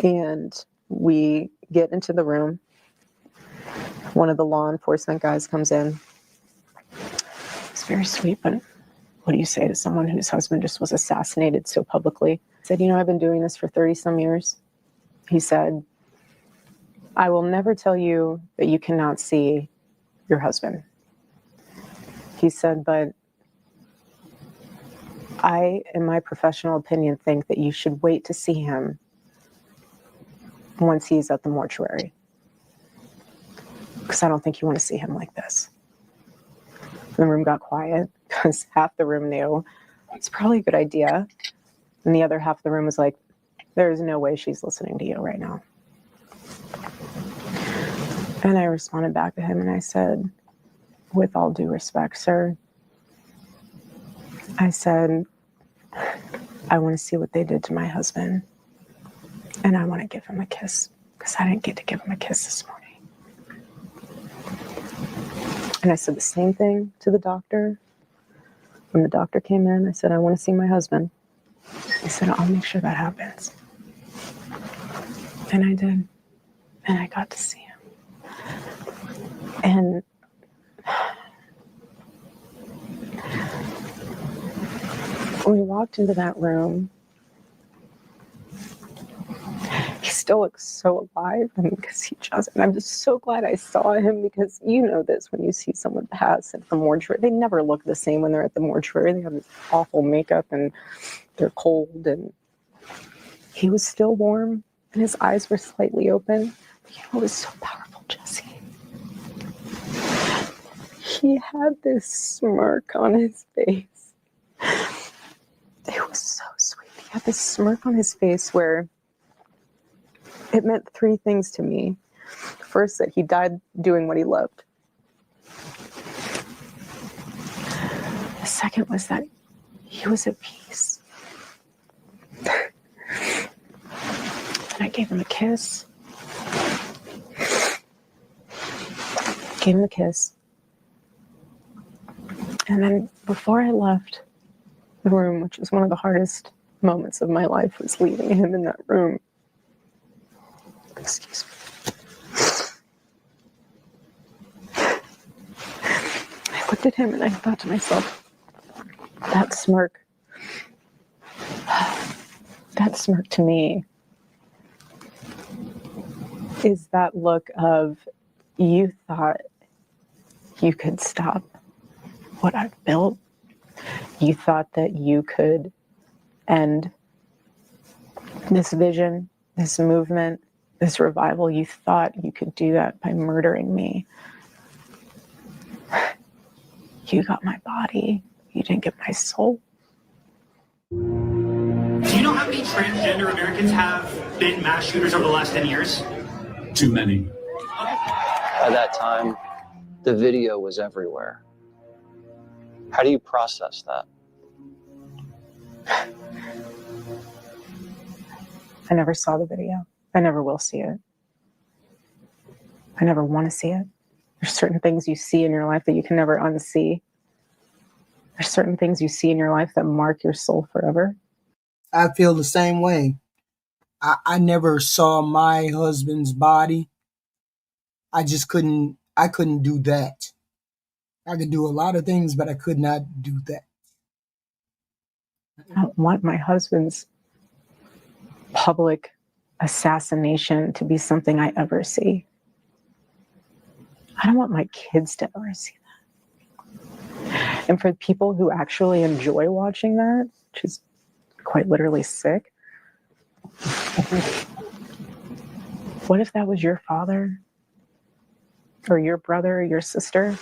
And we get into the room. One of the law enforcement guys comes in. It's very sweet, but what do you say to someone whose husband just was assassinated so publicly? I said, I've been doing this for 30 some years. He said, I will never tell you that you cannot see your husband. He said, but I, in my professional opinion, think that you should wait to see him once he's at the mortuary. Because I don't think you want to see him like this. The room got quiet because half the room knew it's probably a good idea. And the other half of the room was like, there's no way she's listening to you right now. And I responded back to him and I said, with all due respect, sir, I said, I want to see what they did to my husband. And I want to give him a kiss because I didn't get to give him a kiss this morning. And I said the same thing to the doctor. When the doctor came in, I said, I want to see my husband. He said, I'll make sure that happens. And I did. And I got to see him. And when we walked into that room, he still looks so alive, because he just, and I'm just so glad I saw him, because you know this, when you see someone pass at the mortuary, they never look the same when they're at the mortuary. They have this awful makeup and they're cold, and he was still warm and his eyes were slightly open. But you know, it was so powerful, Jesse. He had this smirk on his face. It was so sweet. He had this smirk on his face where it meant three things to me. First, that he died doing what he loved. The second was that he was at peace. And I gave him a kiss. Gave him a kiss. And then before I left the room, which was one of the hardest moments of my life, was leaving him in that room. Excuse me. I looked at him and I thought to myself, that smirk to me is that look of, you thought you could stop what I've built. You thought that you could end this vision, this movement, this revival. You thought you could do that by murdering me. You got my body. You didn't get my soul. Do you know how many transgender Americans have been mass shooters over the last 10 years? Too many. By that time, the video was everywhere. How do you process that? I never saw the video. I never will see it. I never want to see it. There's certain things you see in your life that you can never unsee. There's certain things you see in your life that mark your soul forever. I feel the same way. I never saw my husband's body. I couldn't do that. I could do a lot of things, but I could not do that. I don't want my husband's public assassination to be something I ever see. I don't want my kids to ever see that. And for people who actually enjoy watching that, which is quite literally sick, what if that was your father or your brother or your sister?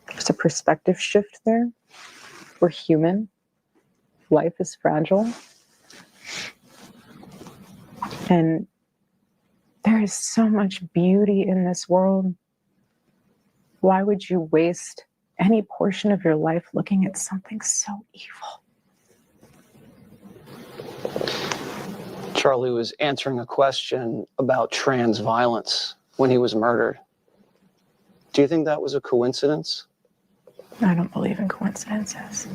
There's a perspective shift there. We're human. Life is fragile. And there is so much beauty in this world. Why would you waste any portion of your life looking at something so evil? Charlie was answering a question about trans violence when he was murdered. Do you think that was a coincidence? I don't believe in coincidences.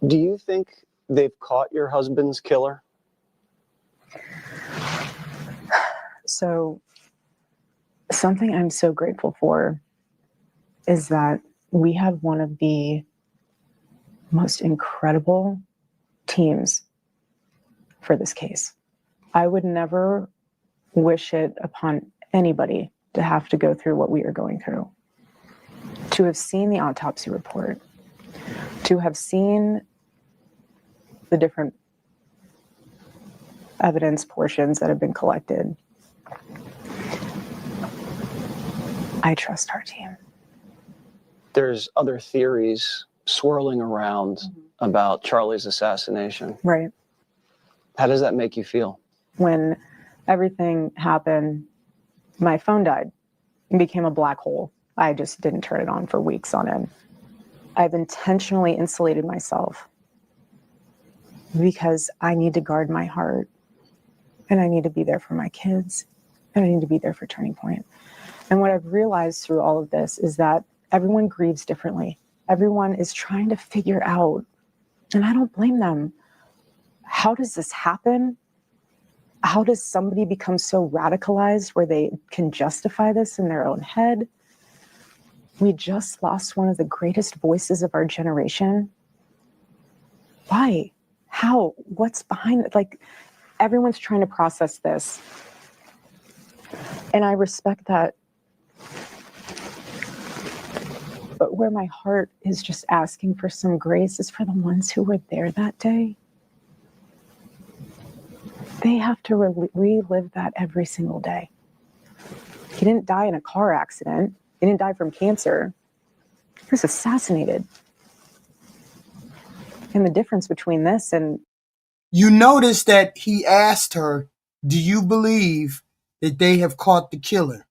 Do you think they've caught your husband's killer? So, something I'm so grateful for is that we have one of the most incredible teams for this case. I would never wish it upon anybody to have to go through what we are going through. To have seen the autopsy report, to have seen the different evidence portions that have been collected. I trust our team. There's other theories swirling around about Charlie's assassination. Right. How does that make you feel? When everything happened, my phone died and became a black hole. I just didn't turn it on for weeks on end. I've intentionally insulated myself because I need to guard my heart, and I need to be there for my kids, and I need to be there for Turning Point. And what I've realized through all of this is that everyone grieves differently. Everyone is trying to figure out, and I don't blame them, how does this happen? How does somebody become so radicalized where they can justify this in their own head? We just lost one of the greatest voices of our generation. Why? How? What's behind it? Like, everyone's trying to process this. And I respect that. But where my heart is just asking for some grace is for the ones who were there that day. They have to relive that every single day. He didn't die in a car accident. He didn't die from cancer. He was assassinated. And the difference between this and... You notice that he asked her, do you believe that they have caught the killer?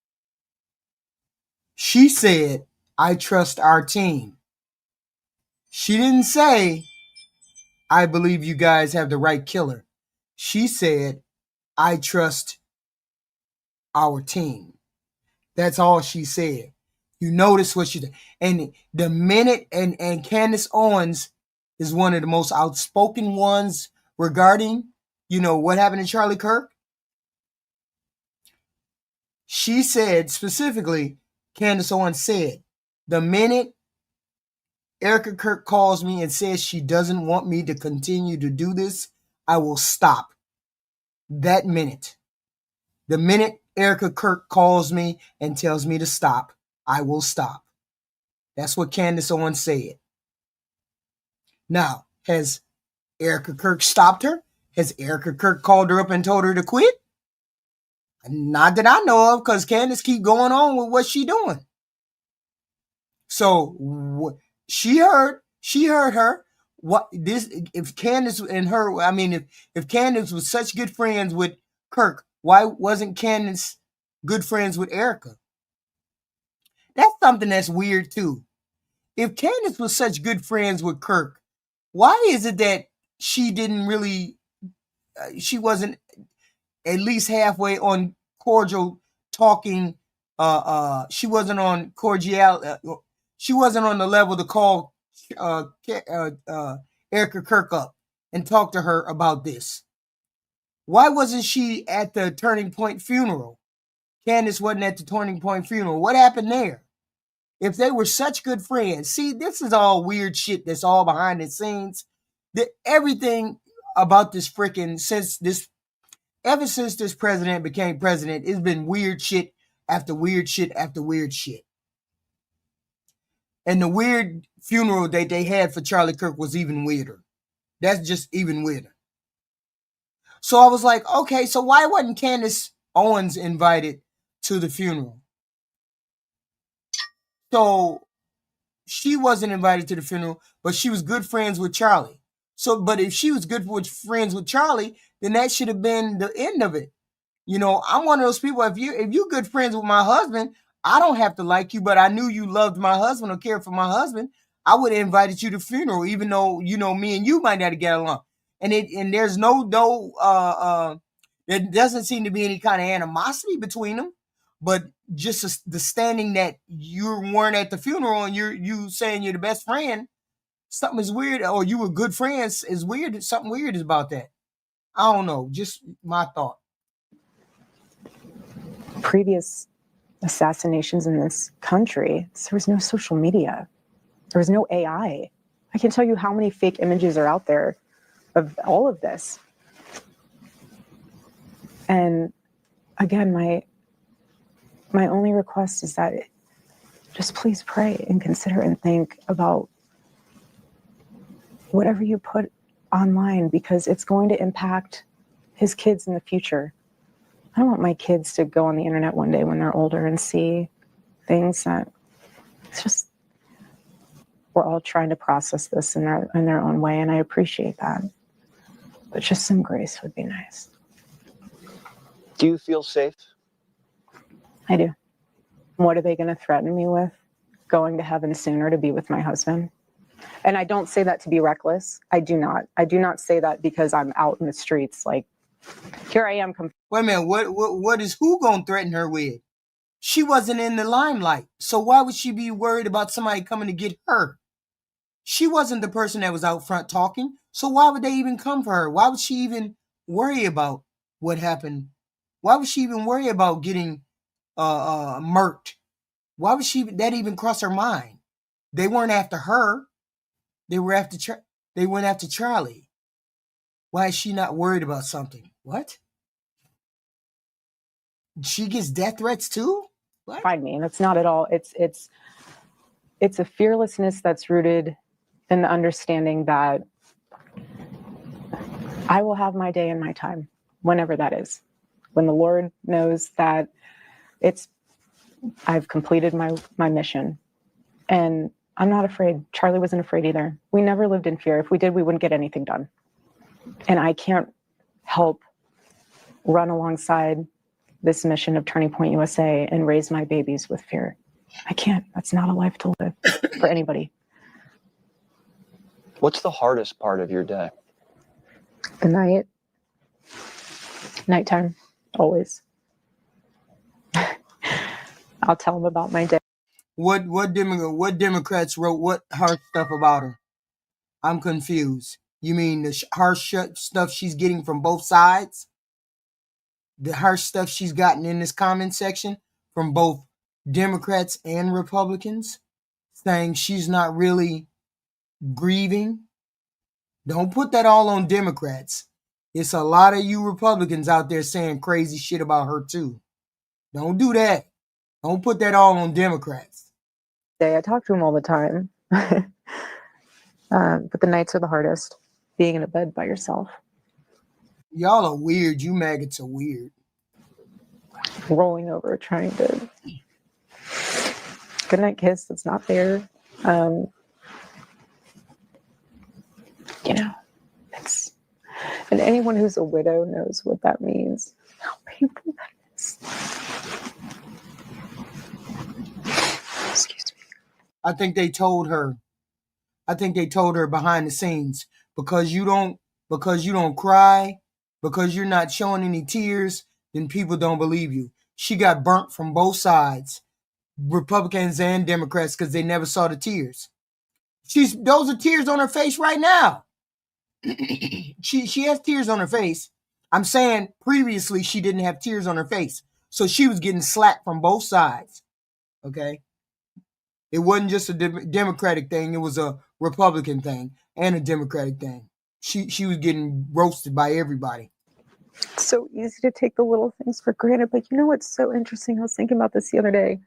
She said, I trust our team. She didn't say, I believe you guys have the right killer. She said, I trust our team. That's all she said. You notice what she did. And the minute, and Candace Owens is one of the most outspoken ones regarding, what happened to Charlie Kirk. She said specifically, Candace Owens said, the minute Erika Kirk calls me and says she doesn't want me to continue to do this, I will stop. That minute. The minute Erika Kirk calls me and tells me to stop, I will stop. That's what Candace Owens said. Now, has Erika Kirk stopped her? Has Erika Kirk called her up and told her to quit? Not that I know of, because Candace keep going on with what she doing. So she heard her. If Candace and her, if Candace was such good friends with Kirk, why wasn't Candace good friends with Erika? That's something that's weird too. If Candace was such good friends with Kirk, why is it that she didn't really, she wasn't at least halfway on cordial talking? She wasn't on cordial. She wasn't on the level to call Erika Kirk up and talk to her about this. Why wasn't she at the Turning Point funeral? Candace wasn't at the Turning Point funeral. What happened there? If they were such good friends, see, this is all weird shit that's all behind the scenes. Everything about this ever since this president became president, it's been weird shit after weird shit after weird shit. And the weird funeral that they had for Charlie Kirk was even weirder. That's just even weirder. So I was like, okay, so why wasn't Candace Owens invited to the funeral? So she wasn't invited to the funeral, but she was good friends with Charlie. So, but if she was good friends with Charlie, then that should have been the end of it. I'm one of those people, if you're good friends with my husband, I don't have to like you, but I knew you loved my husband or cared for my husband, I would have invited you to the funeral, even though, me and you might not have get along. And there's there doesn't seem to be any kind of animosity between them, but just the standing that you weren't at the funeral and you saying you're the best friend, something is weird, or you were good friends is weird. Something weird is about that. I don't know, just my thought. Previous assassinations in this country, there was no social media. There was no AI. I can tell you how many fake images are out there of all of this. And again, my only request is that just please pray and consider and think about whatever you put online, because it's going to impact his kids in the future. I don't want my kids to go on the internet one day when they're older and see things that it's just, we're all trying to process this in their own way, and I appreciate that. But just some grace would be nice. Do you feel safe? I do. What are they going to threaten me with? Going to heaven sooner to be with my husband? And I don't say that to be reckless. I do not. I do not say that because I'm out in the streets. Like, here I am. Wait a minute. What is who gonna threaten her with? She wasn't in the limelight, so why would she be worried about somebody coming to get her? She wasn't the person that was out front talking, so why would they even come for her? Why would she even worry about what happened? Why would she even worry about getting murked? Why would that even cross her mind? They weren't after her. They went after Charlie. Why is she not worried about something? What? She gets death threats too? What? Find me, and it's not at all. It's a fearlessness that's rooted in the understanding that I will have my day and my time, whenever that is. When the Lord knows that I've completed my mission. And I'm not afraid. Charlie wasn't afraid either. We never lived in fear. If we did, we wouldn't get anything done. And I can't help run alongside this mission of Turning Point USA and raise my babies with fear. I can't. That's not a life to live for anybody. What's the hardest part of your day? The nighttime, always. I'll tell them about my day. What Democrats wrote what harsh stuff about her? I'm confused. You mean the harsh stuff she's getting from both sides? The harsh stuff she's gotten in this comment section from both Democrats and Republicans, saying she's not really grieving? Don't put that all on Democrats. It's a lot of you Republicans out there saying crazy shit about her too. Don't do that. Don't put that all on Democrats. I talk to him all the time. But the nights are the hardest. Being in a bed by yourself. Y'all are weird. You maggots are weird. Rolling over, trying to goodnight kiss that's not there. It's, and anyone who's a widow knows what that means. How painful that is. Excuse me. I think they told her behind the scenes, because you don't cry, because you're not showing any tears, then people don't believe you. She got burnt from both sides, Republicans and Democrats, because they never saw the tears. Those are tears on her face right now. She has tears on her face. I'm saying previously she didn't have tears on her face. So she was getting slapped from both sides. Okay? It wasn't just a Democratic thing. It was a Republican thing and a Democratic thing. She was getting roasted by everybody. It's so easy to take the little things for granted. But you know what's so interesting? I was thinking about this the other day.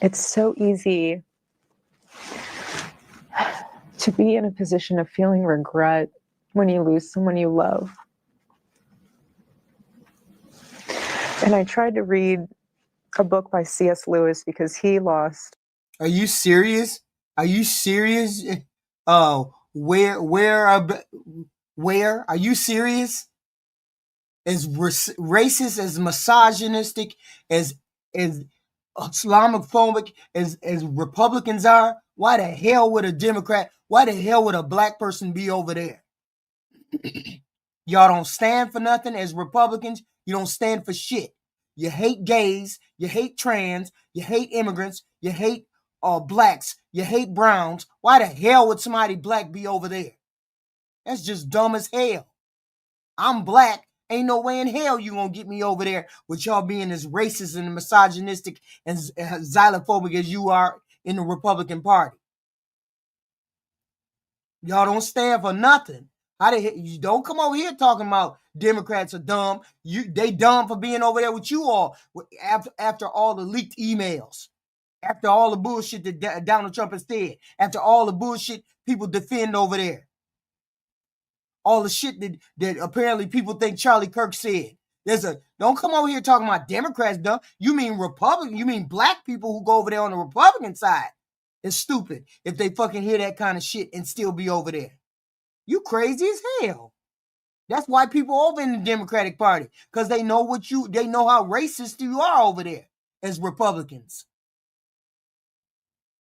It's so easy to be in a position of feeling regret when you lose someone you love. And I tried to read a book by C.S. Lewis because he lost. Are you serious? Are you serious? Oh, where are you serious? As racist, as misogynistic, as Islamophobic as Republicans are, why the hell would a Democrat, why the hell would a black person be over there? Y'all don't stand for nothing as Republicans. You don't stand for shit. You hate gays. You hate trans. You hate immigrants. You hate blacks. You hate browns. Why the hell would somebody black be over there? That's just dumb as hell. I'm black. Ain't no way in hell you gonna get me over there with y'all being as racist and misogynistic and xylophobic as you are in the Republican Party. Y'all don't stand for nothing. You don't come over here talking about Democrats are dumb. They dumb for being over there with you all after all the leaked emails, after all the bullshit that Donald Trump has said, after all the bullshit people defend over there, all the shit that apparently people think Charlie Kirk said. Don't come over here talking about Democrats dumb. You mean Republican? You mean black people who go over there on the Republican side? It's stupid if they fucking hear that kind of shit and still be over there. You crazy as hell. That's why people over in the Democratic Party, because they know how racist you are over there as Republicans.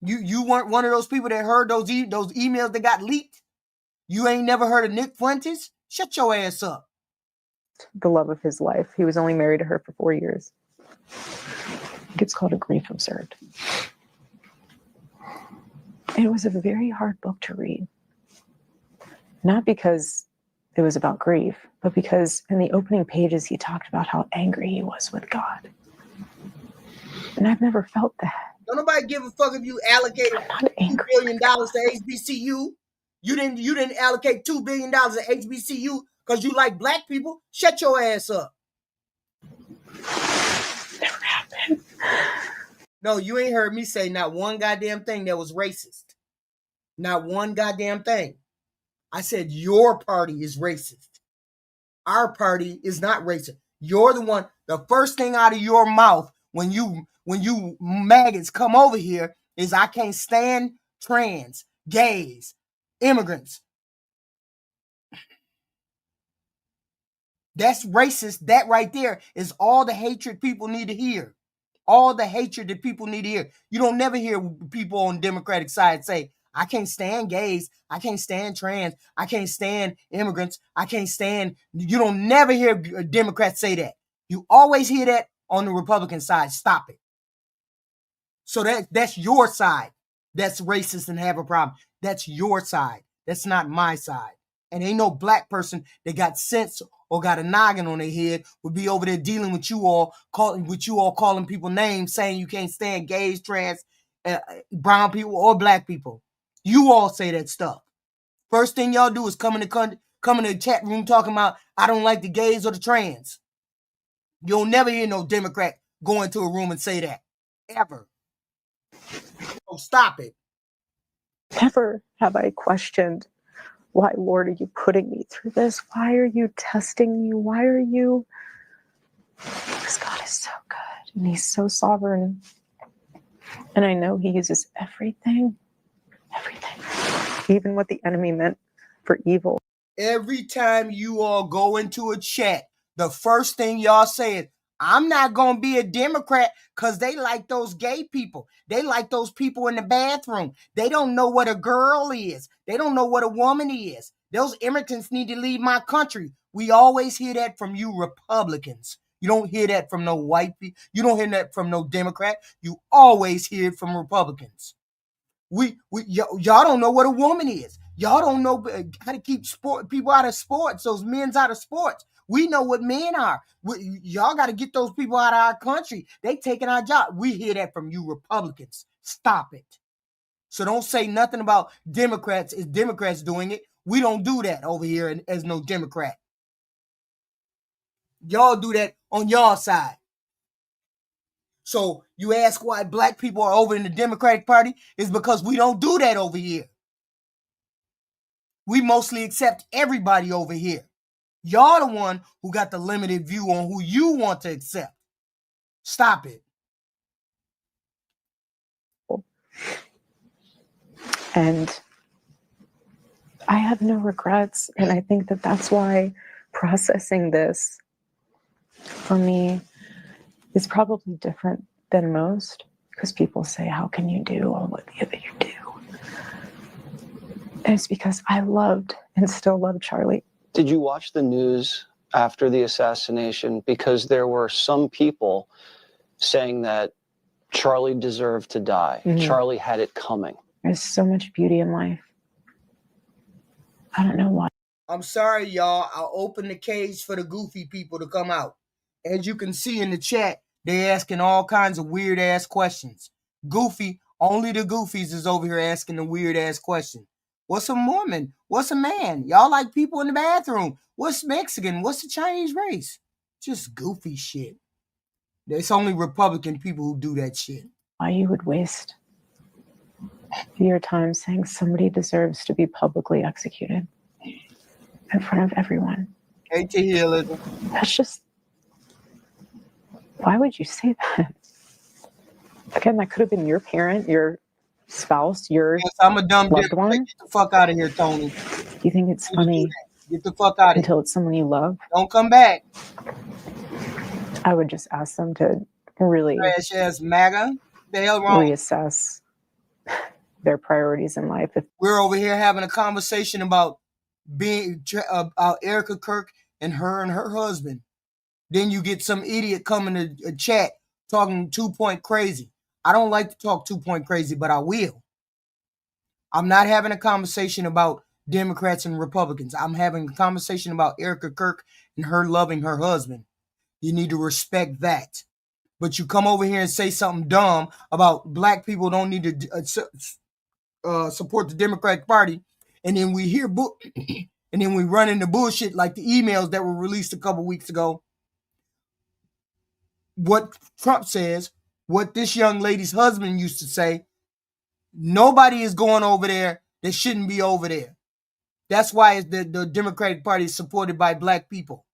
You weren't one of those people that heard those emails that got leaked. You ain't never heard of Nick Fuentes? Shut your ass up. The love of his life. He was only married to her for 4 years. It's called A Grief Observed. It was a very hard book to read. Not because it was about grief, but because in the opening pages, he talked about how angry he was with God. And I've never felt that. Don't nobody give a fuck if you allocated $2 billion to HBCU. You didn't allocate $2 billion to HBCU because you like black people. Shut your ass up. Never happened. No, you ain't heard me say not one goddamn thing that was racist. Not one goddamn thing. I said your party is racist. Our party is not racist. You're the one. The first thing out of your mouth when you maggots come over here is I can't stand trans, gays, immigrants. That's racist. That right there is all the hatred people need to hear. All the hatred that people need to hear. You don't never hear people on the Democratic side say, I can't stand gays. I can't stand trans. I can't stand immigrants. I can't stand. You don't never hear Democrats say that. You always hear that on the Republican side. Stop it. So that's your side. That's racist and have a problem. That's your side. That's not my side. And ain't no black person that got sense or got a noggin on their head would be over there dealing with you all, calling people names, saying you can't stand gays, trans, brown people, or black people. You all say that stuff. First thing y'all do is come in the chat room talking about I don't like the gays or the trans. You'll never hear no Democrat go into a room and say that. Ever. So stop it. Never have I questioned, why, Lord, are you putting me through this? Why are you testing me? Why are you? Because God is so good and he's so sovereign. And I know he uses everything, even what the enemy meant for evil. Every time you all go into a chat, the first thing y'all say is, I'm not going to be a Democrat because they like those gay people. They like those people in the bathroom. They don't know what a girl is. They don't know what a woman is. Those immigrants need to leave my country. We always hear that from you Republicans. You don't hear that from no white people. You don't hear that from no Democrat. You always hear it from Republicans. Y'all don't know what a woman is. Y'all don't know how to keep people out of sports, those men's out of sports. We know what men are. Y'all got to get those people out of our country. They taking our job. We hear that from you Republicans. Stop it. So don't say nothing about Democrats. It's Democrats doing it. We don't do that over here as no Democrat. Y'all do that on y'all side. So you ask why black people are over in the Democratic Party? It's because we don't do that over here. We mostly accept everybody over here. Y'all the one who got the limited view on who you want to accept. Stop it. And I have no regrets. And I think that that's why processing this for me is probably different than most, because people say, how can you do all what you do? And it's because I loved and still love Charlie. Did you watch the news after the assassination? Because there were some people saying that Charlie deserved to die. Mm-hmm. Charlie had it coming. There's so much beauty in life. I don't know why. I'm sorry, y'all. I'll open the cage for the goofy people to come out. As you can see in the chat, they're asking all kinds of weird-ass questions. Goofy, only the goofies is over here asking the weird-ass question. What's a woman? What's a man? Y'all like people in the bathroom. What's Mexican? What's the Chinese race? Just goofy shit. It's only Republican people who do that shit. Why you would waste your time saying somebody deserves to be publicly executed in front of everyone. Hate to hear it. That's just, why would you say that? Again, that could have been your parent, your spouse, your I'm a dumb loved Democrat. one. Get the fuck out of here, Tony. You think it's funny Get the fuck out of here. until it's someone you love? Don't come back. I would just ask them to really Trash ass MAGA. The hell wrong? reassess their priorities in life. We're over here having a conversation about Erika Kirk and her husband. Then you get some idiot coming to a chat talking 2-point crazy. I don't like to talk 2-point crazy, but I will. I'm not having a conversation about Democrats and Republicans. I'm having a conversation about Erika Kirk and her loving her husband. You need to respect that. But you come over here and say something dumb about black people don't need to support the Democratic Party, and then we hear and then we run into bullshit like the emails that were released a couple weeks ago. What Trump says, what this young lady's husband used to say, nobody is going over there that shouldn't be over there. That's why the Democratic Party is supported by black people.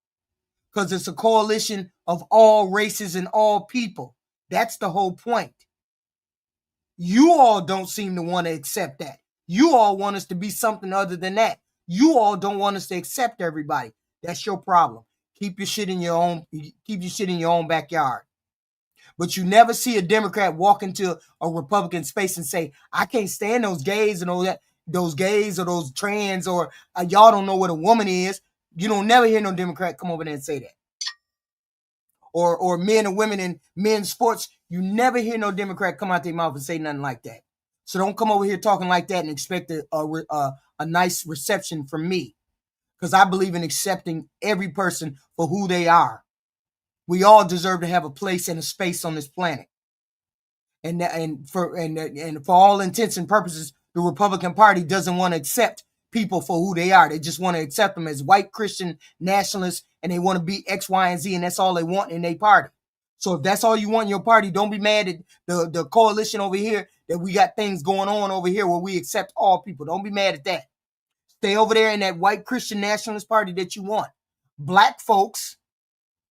Because it's a coalition of all races and all people. That's the whole point. You all don't seem to want to accept that. You all want us to be something other than that. You all don't want us to accept everybody. That's your problem. Keep your shit in your own backyard. But you never see a Democrat walk into a Republican space and say, I can't stand those gays and all that, those gays or those trans, or y'all don't know what a woman is. You don't never hear no Democrat come over there and say that. Or men and women in men's sports, you never hear no Democrat come out their mouth and say nothing like that. So don't come over here talking like that and expect a nice reception from me. Because I believe in accepting every person for who they are. We all deserve to have a place and a space on this planet. And for all intents and purposes, the Republican Party doesn't want to accept people for who they are. They just want to accept them as white Christian nationalists, and they want to be X, Y, and Z, and that's all they want in their party. So if that's all you want in your party, don't be mad at the coalition over here that we got things going on over here where we accept all people. Don't be mad at that. Stay over there in that white Christian nationalist party that you want. Black folks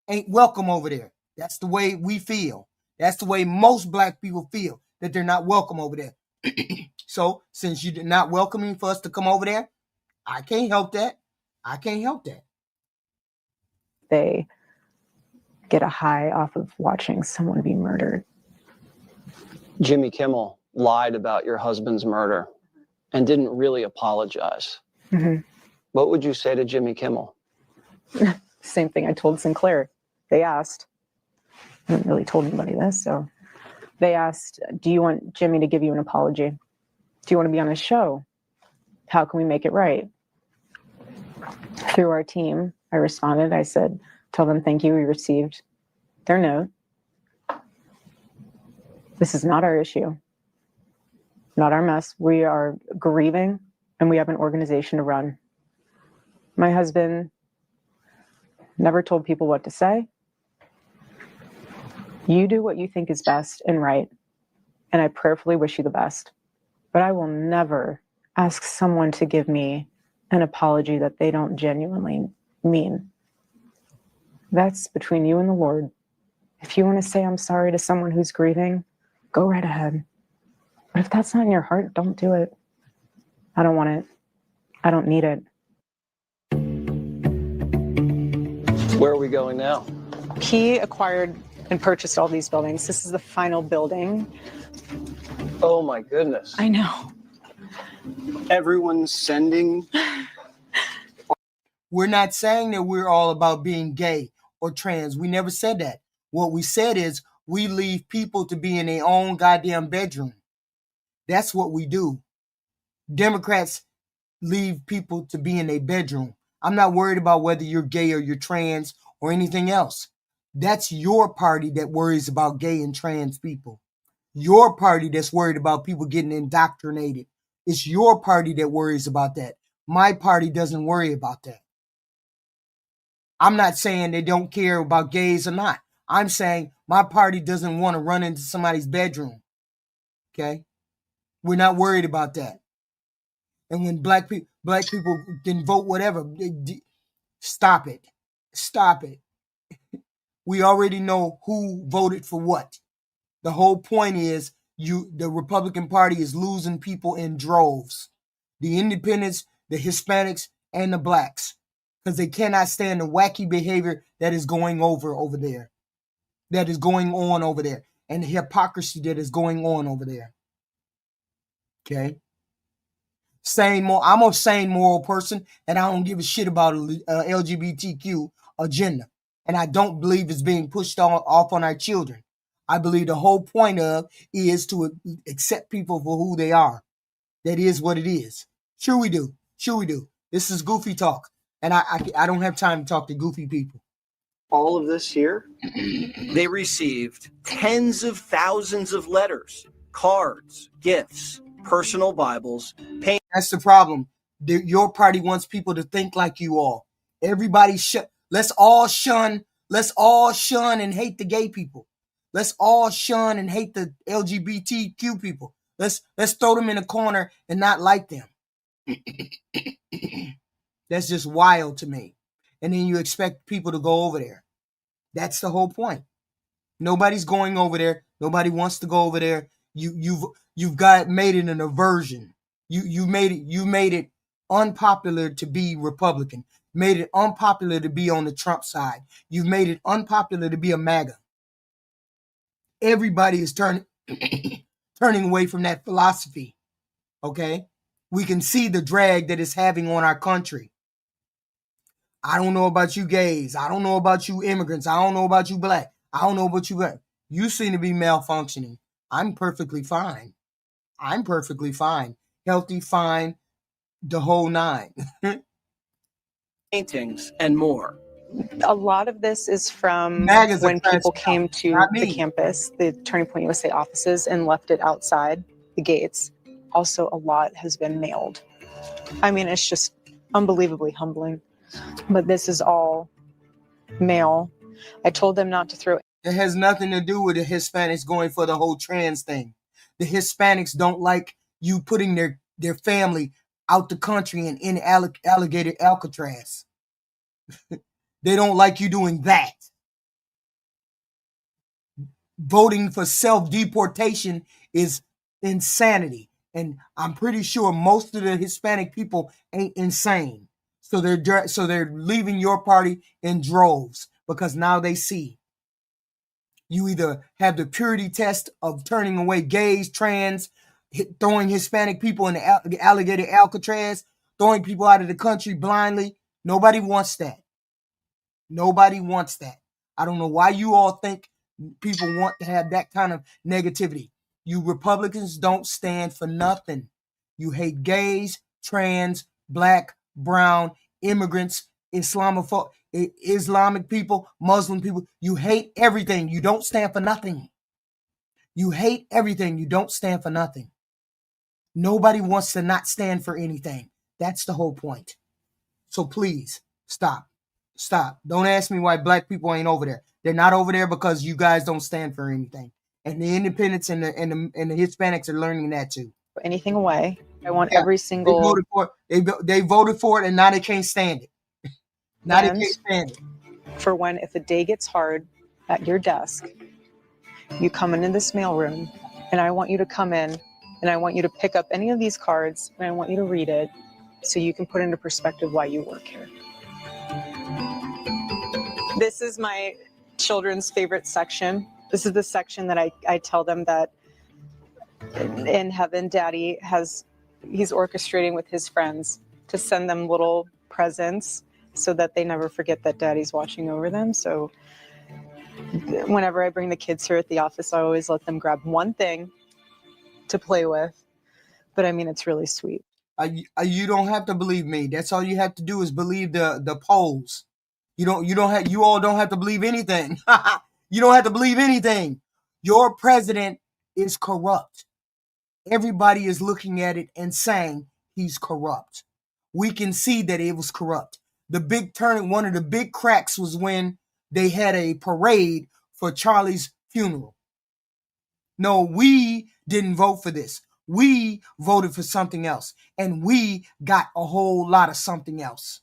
ain't welcome over there. That's the way we feel. That's the way most black people feel, that they're not welcome over there. So since you're not welcoming for us to come over there, I can't help that. I can't help that. They get a high off of watching someone be murdered. Jimmy Kimmel lied about your husband's murder and didn't really apologize. Mm-hmm. What would you say to Jimmy Kimmel? Same thing I told Sinclair. They asked, I haven't really told anybody this, so they asked, do you want Jimmy to give you an apology? Do you want to be on his show? How can we make it right? Through our team, I responded. I said, tell them thank you. We received their note. This is not our issue, not our mess. We are grieving, and we have an organization to run. My husband never told people what to say. You do what you think is best and right, and I prayerfully wish you the best. But I will never ask someone to give me an apology that they don't genuinely mean. That's between you and the Lord. If you want to say I'm sorry to someone who's grieving, go right ahead. But if that's not in your heart, don't do it. I don't want it. I don't need it. Where are we going now? He acquired and purchased all these buildings. This is the final building. Oh my goodness. I know. Everyone's sending. We're not saying that we're all about being gay or trans. We never said that. What we said is we leave people to be in their own goddamn bedroom. That's what we do. Democrats leave people to be in their bedroom. I'm not worried about whether you're gay or you're trans or anything else. That's your party that worries about gay and trans people. Your party that's worried about people getting indoctrinated. It's your party that worries about that. My party doesn't worry about that. I'm not saying they don't care about gays or not. I'm saying my party doesn't want to run into somebody's bedroom. Okay? We're not worried about that. And when black people can vote whatever, stop it. Stop it. We already know who voted for what. The whole point is the Republican Party is losing people in droves. The independents, the Hispanics, and the blacks. Because they cannot stand the wacky behavior that is going over there. That is going on over there. And the hypocrisy that is going on over there. Okay? I'm a sane moral person, and I don't give a shit about LGBTQ agenda. And I don't believe it's being pushed off on our children. I believe the whole point of is to accept people for who they are. That is what it is. Sure we do. Sure we do. This is goofy talk. And I don't have time to talk to goofy people. All of this here, they received tens of thousands of letters, cards, gifts, personal Bibles. That's the problem. Your party wants people to think like you all. Everybody let's all shun and hate the gay people. Let's all shun and hate the LGBTQ people. Let's throw them in a corner and not like them. That's just wild to me. And then you expect people to go over there. That's the whole point. Nobody's going over there. Nobody wants to go over there. You've got made it an aversion. You made it unpopular to be Republican. Made it unpopular to be on the Trump side. You've made it unpopular to be a MAGA. Everybody is turning away from that philosophy. Okay? We can see the drag that it's having on our country. I don't know about you gays. I don't know about you immigrants. I don't know about you black. I don't know about you black. You seem to be malfunctioning. I'm perfectly fine. I'm perfectly fine. Healthy, fine, the whole nine. Paintings and more. A lot of this is from when people came to the campus, the Turning Point USA offices, and left it outside the gates. Also, a lot has been mailed. I mean, it's just unbelievably humbling. But this is all mail. I told them not to throw. It has nothing to do with the Hispanics going for the whole trans thing. The Hispanics don't like you putting their family out the country and in alligator Alcatraz. They don't like you doing that. Voting for self-deportation is insanity. And I'm pretty sure most of the Hispanic people ain't insane. So they're leaving your party in droves because now they see you either have the purity test of turning away gays, trans, throwing Hispanic people in the alligator Alcatraz, throwing people out of the country blindly. Nobody wants that. Nobody wants that. I don't know why you all think people want to have that kind of negativity. You Republicans don't stand for nothing. You hate gays, trans, black, brown, immigrants, Islamic people, Muslim people. You hate everything. You don't stand for nothing. You hate everything. You don't stand for nothing. Nobody wants to not stand for anything. That's the whole point. So please, stop. Stop. Don't ask me why black people ain't over there. They're not over there because you guys don't stand for anything. And the independents and the Hispanics are learning that too. Anything away. I want every single. They voted for it, and now they can't stand it. Now they can't stand it. For when, if the day gets hard at your desk, you come into this mailroom, and I want you to come in, and I want you to pick up any of these cards, and I want you to read it, so you can put into perspective why you work here. This is my children's favorite section. This is the section that I tell them that in heaven, Daddy he's orchestrating with his friends to send them little presents so that they never forget that Daddy's watching over them. So whenever I bring the kids here at the office, I always let them grab one thing to play with. But I mean, it's really sweet. You don't have to believe me. That's all you have to do is believe the polls. You all don't have to believe anything. You don't have to believe anything. Your president is corrupt. everybody is looking at it and saying he's corrupt. We can see that it was corrupt. The big turning, one of the big cracks was when they had a parade for Charlie's funeral. No, we didn't vote for this. We voted for something else, and we got a whole lot of something else.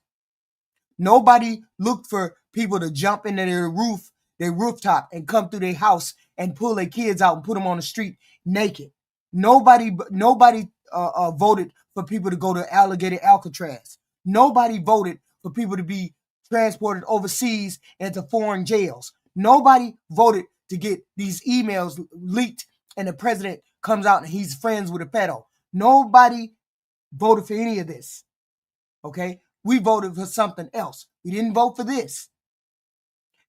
Nobody looked for people to jump into their rooftop, and come through their house and pull their kids out and put them on the street naked. Nobody voted for people to go to alligator Alcatraz. Nobody voted for people to be transported overseas into foreign jails. Nobody voted to get these emails leaked and the president comes out and he's friends with a pedo. Nobody voted for any of this. Okay? We voted for something else. We didn't vote for this.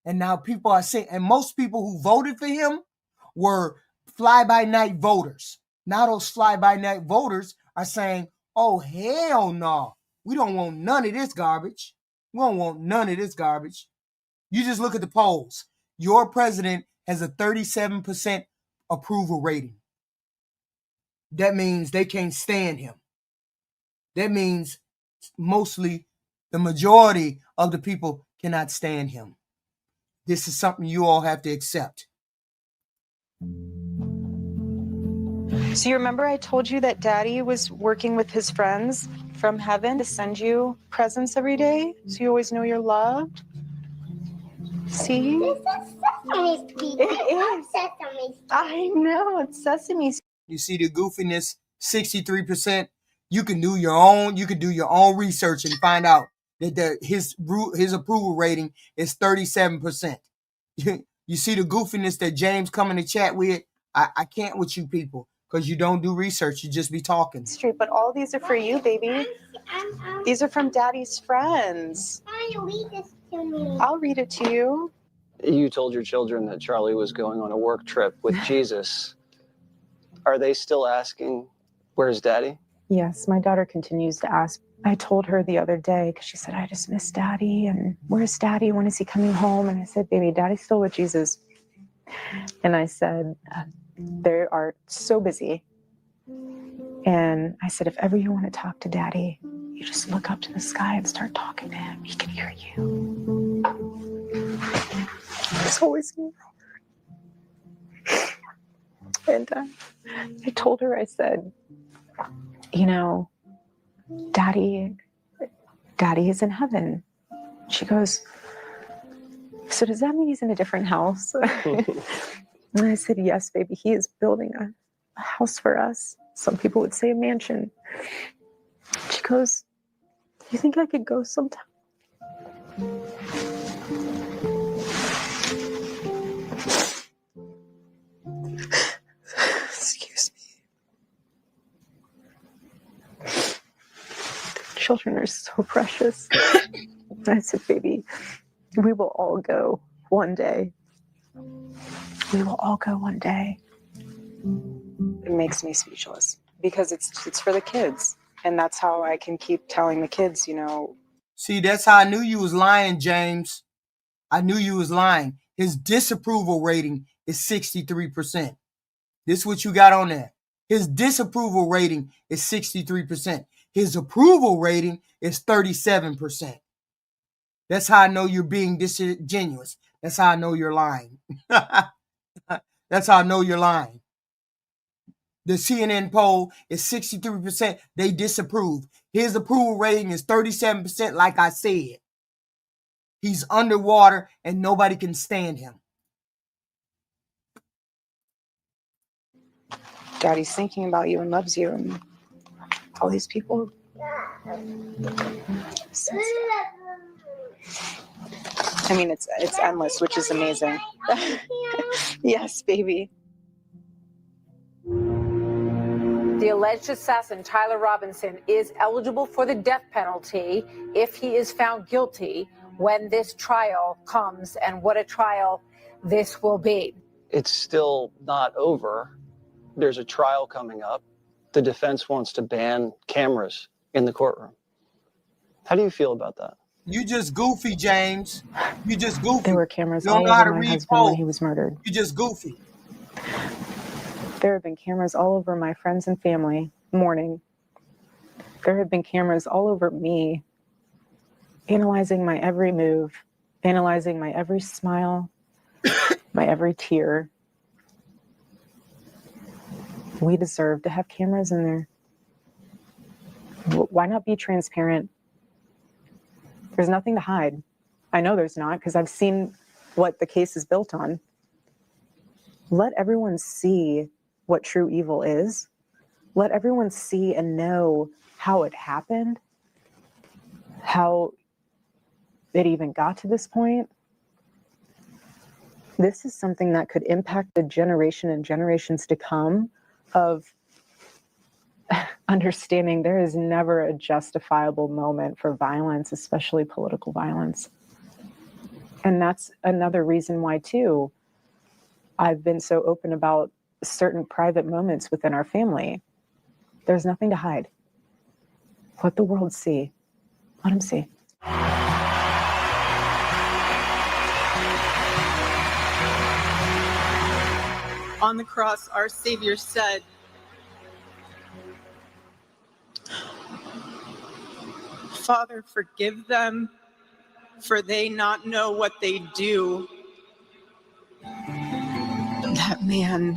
And now people are saying, and most people who voted for him were fly-by-night voters. Now those fly-by-night voters are saying, oh, hell no. We don't want none of this garbage. We don't want none of this garbage. You just look at the polls. Your president has a 37% approval rating. That means they can't stand him. That means mostly the majority of the people cannot stand him. This is something you all have to accept. So you remember I told you that Daddy was working with his friends from heaven to send you presents every day so you always know you're loved? See? This is Sesame Street. It is. Sesame Street. I know, it's Sesame Street. You see the goofiness, 63%. You can do your own research and find out that his approval rating is 37%. You see the goofiness that James coming to chat with? I can't with you people because you don't do research. You just be talking. Street, but all these are for you, baby. These are from Daddy's friends. Why don't you read this to me? I'll read it to you. You told your children that Charlie was going on a work trip with Jesus. Are they still asking, where's Daddy? Yes, my daughter continues to ask. I told her the other day because she said, I just miss Daddy. And where's Daddy? When is he coming home? And I said, baby, Daddy's still with Jesus. And I said, they are so busy. And I said, if ever you want to talk to Daddy, you just look up to the sky and start talking to him. He can hear you. It's always me. And I told her, I said, you know, Daddy is in heaven. She goes, so does that mean he's in a different house? And I said, yes, baby, he is building a house for us. Some people would say a mansion. She goes, you think I could go sometime? Excuse me. Children are so precious. I said, baby, we will all go one day. We will all go one day. It makes me speechless because it's for the kids. And that's how I can keep telling the kids, you know. See, that's how I knew you was lying, James. I knew you was lying. His disapproval rating is 63%. This is what you got on there. His disapproval rating is 63%. His approval rating is 37%. That's how I know you're being disingenuous. That's how I know you're lying. That's how I know you're lying. The CNN poll is 63%. They disapprove. His approval rating is 37%, like I said. He's underwater and nobody can stand him. Daddy's thinking about you and loves you, and all these people. I mean, it's endless, which is amazing. Yes, baby. The alleged assassin, Tyler Robinson, is eligible for the death penalty if he is found guilty when this trial comes, and what a trial this will be. It's still not over. There's a trial coming up. The defense wants to ban cameras in the courtroom. How do you feel about that? You just goofy, James. You just goofy. There were cameras you all don't know how over to my read husband when he was murdered. You just goofy. There have been cameras all over my friends and family mourning. There have been cameras all over me, analyzing my every move, analyzing my every smile, my every tear. We deserve to have cameras in there. Why not be transparent? There's nothing to hide. I know there's not, because I've seen what the case is built on. Let everyone see what true evil is. Let everyone see and know how it happened, how it even got to this point. This is something that could impact the generation and generations to come of understanding there is never a justifiable moment for violence, especially political violence. And that's another reason why, too, I've been so open about certain private moments within our family. There's nothing to hide. Let the world see. Let them see. On the cross, our Savior said, "Father, forgive them, for they not know what they do." That man,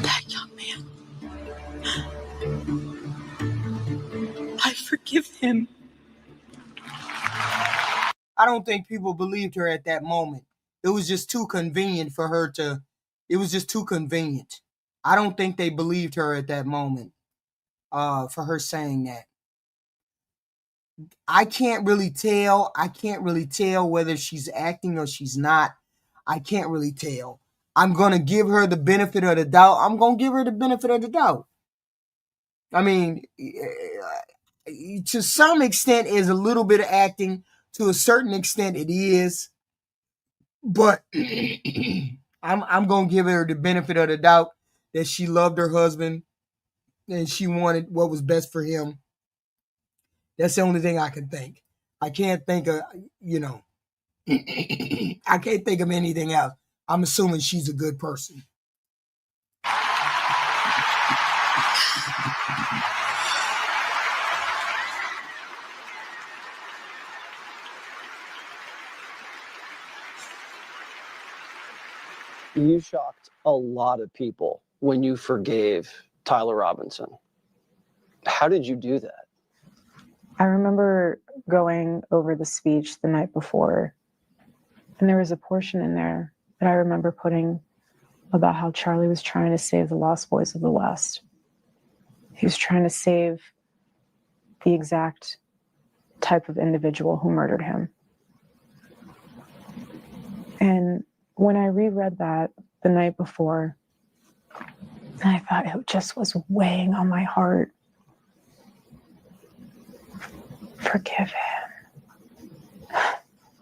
that young man, I forgive him. I don't think people believed her at that moment. It was just too convenient for her to, it was just too convenient. I don't think they believed her at that moment for her saying that. I can't really tell. I can't really tell whether she's acting or she's not. I can't really tell. I'm going to give her the benefit of the doubt. I'm going to give her the benefit of the doubt. I mean, to some extent, is a little bit of acting. To a certain extent, it is. But I'm going to give her the benefit of the doubt that she loved her husband and she wanted what was best for him. That's the only thing I can think. I can't think of, I can't think of anything else. I'm assuming she's a good person. You shocked a lot of people when you forgave Tyler Robinson. How did you do that? I remember going over the speech the night before, and there was a portion in there that I remember putting about how Charlie was trying to save the lost boys of the West. He was trying to save the exact type of individual who murdered him. And when I reread that the night before, I thought it just was weighing on my heart. Forgive him.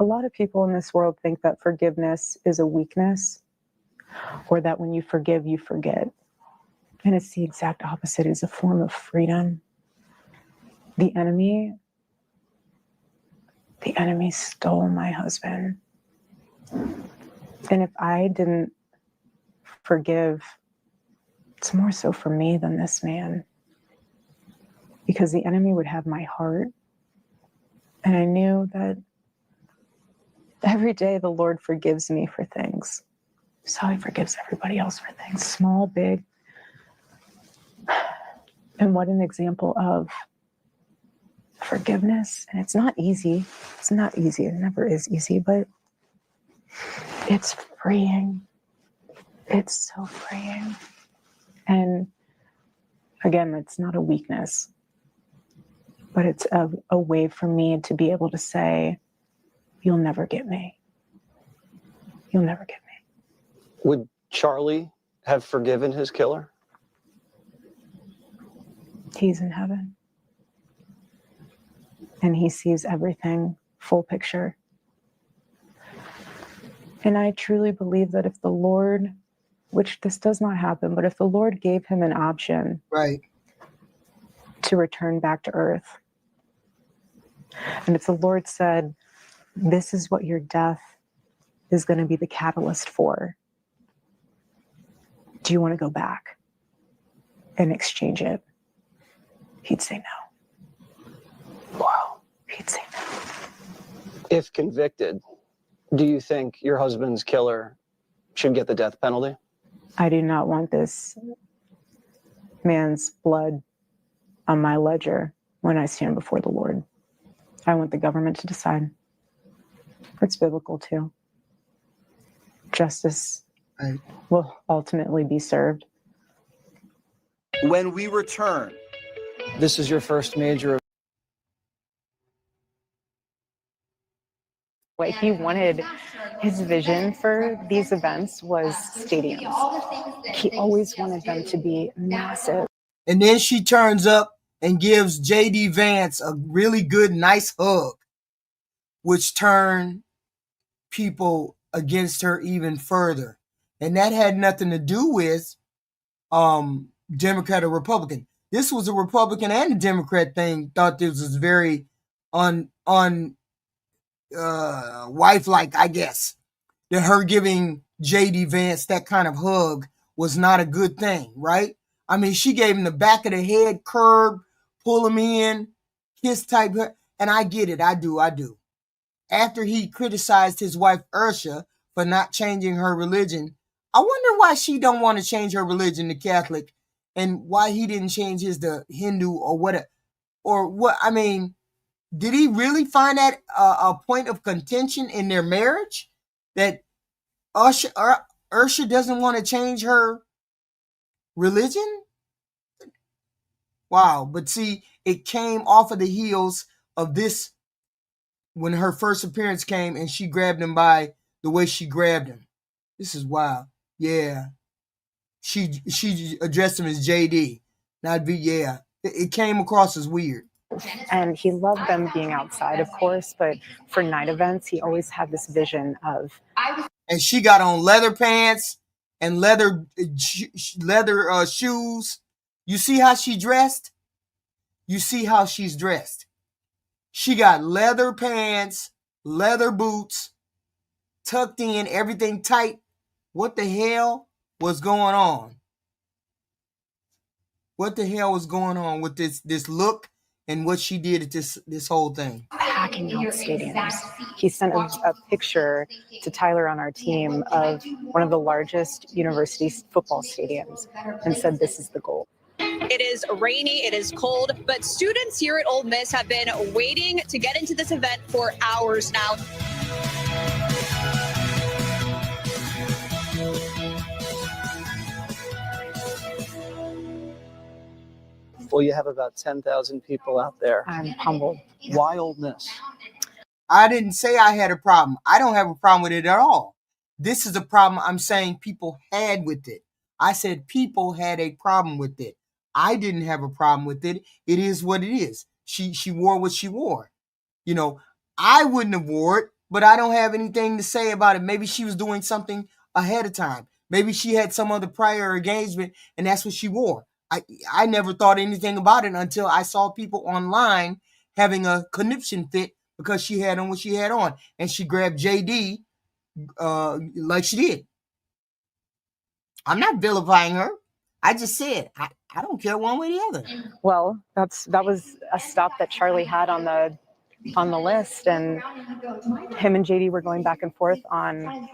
A lot of people in this world think that forgiveness is a weakness, or that when you forgive, you forget. And it's the exact opposite. It's a form of freedom. The enemy stole my husband. And if I didn't forgive, it's more so for me than this man. Because the enemy would have my heart. And I knew that every day the Lord forgives me for things. So he forgives everybody else for things, small, big. And what an example of forgiveness. And it's not easy. It's not easy. It never is easy, but it's freeing. It's so freeing. And again, it's not a weakness, but it's a way for me to be able to say, you'll never get me. You'll never get me. Would Charlie have forgiven his killer? He's in heaven. And he sees everything, full picture. And I truly believe that if the Lord, which this does not happen, but if the Lord gave him an option, right, to return back to earth, and if the Lord said, this is what your death is going to be the catalyst for, do you want to go back and exchange it? He'd say no. Wow. He'd say no. If convicted, do you think your husband's killer should get the death penalty? I do not want this man's blood on my ledger when I stand before the Lord. I want the government to decide. It's biblical too. Justice will ultimately be served. When we return, this is your first major. What he wanted, his vision for these events was stadiums. He always wanted them to be massive. And then she turns up and gives J.D. Vance a really good, nice hug, which turned people against her even further. And that had nothing to do with Democrat or Republican. This was a Republican and a Democrat thing. Thought this was very wife-like, I guess. That her giving J.D. Vance that kind of hug was not a good thing, right? I mean, she gave him the back of the head curb, pull him in, kiss type, and I get it. I do. After he criticized his wife Ursha for not changing her religion, I wonder why she don't want to change her religion to Catholic, and why he didn't change his to Hindu or what? I mean, did he really find that a point of contention in their marriage, that Ursha doesn't want to change her religion? Wow. But see, it came off of the heels of this, when her first appearance came and she grabbed him by the way she grabbed him. This is wild. Yeah. She addressed him as JD, not V. Yeah. It came across as weird. And he loved them being outside, of course, but for night events, he always had this vision of. And she got on leather pants and leather shoes. You see how she dressed? You see how she's dressed. She got leather pants, leather boots, tucked in, everything tight. What the hell was going on? What the hell was going on with this look and what she did at this whole thing? Packing out stadiums. He sent a picture to Tyler on our team of one of the largest university football stadiums and said, "This is the goal." It is rainy, it is cold, but students here at Ole Miss have been waiting to get into this event for hours now. Well, you have about 10,000 people out there. I'm humbled. Why Ole Miss? I didn't say I had a problem. I don't have a problem with it at all. This is a problem I'm saying people had with it. I said people had a problem with it. I didn't have a problem with it. It is what it is. She wore what she wore. You know, I wouldn't have wore it, but I don't have anything to say about it. Maybe she was doing something ahead of time. Maybe she had some other prior engagement and that's what she wore. I never thought anything about it until I saw people online having a conniption fit because she had on what she had on. And she grabbed JD like she did. I'm not vilifying her. I just said, I don't care one way or the other. Well, that was a stop that Charlie had on the list, and him and JD were going back and forth on,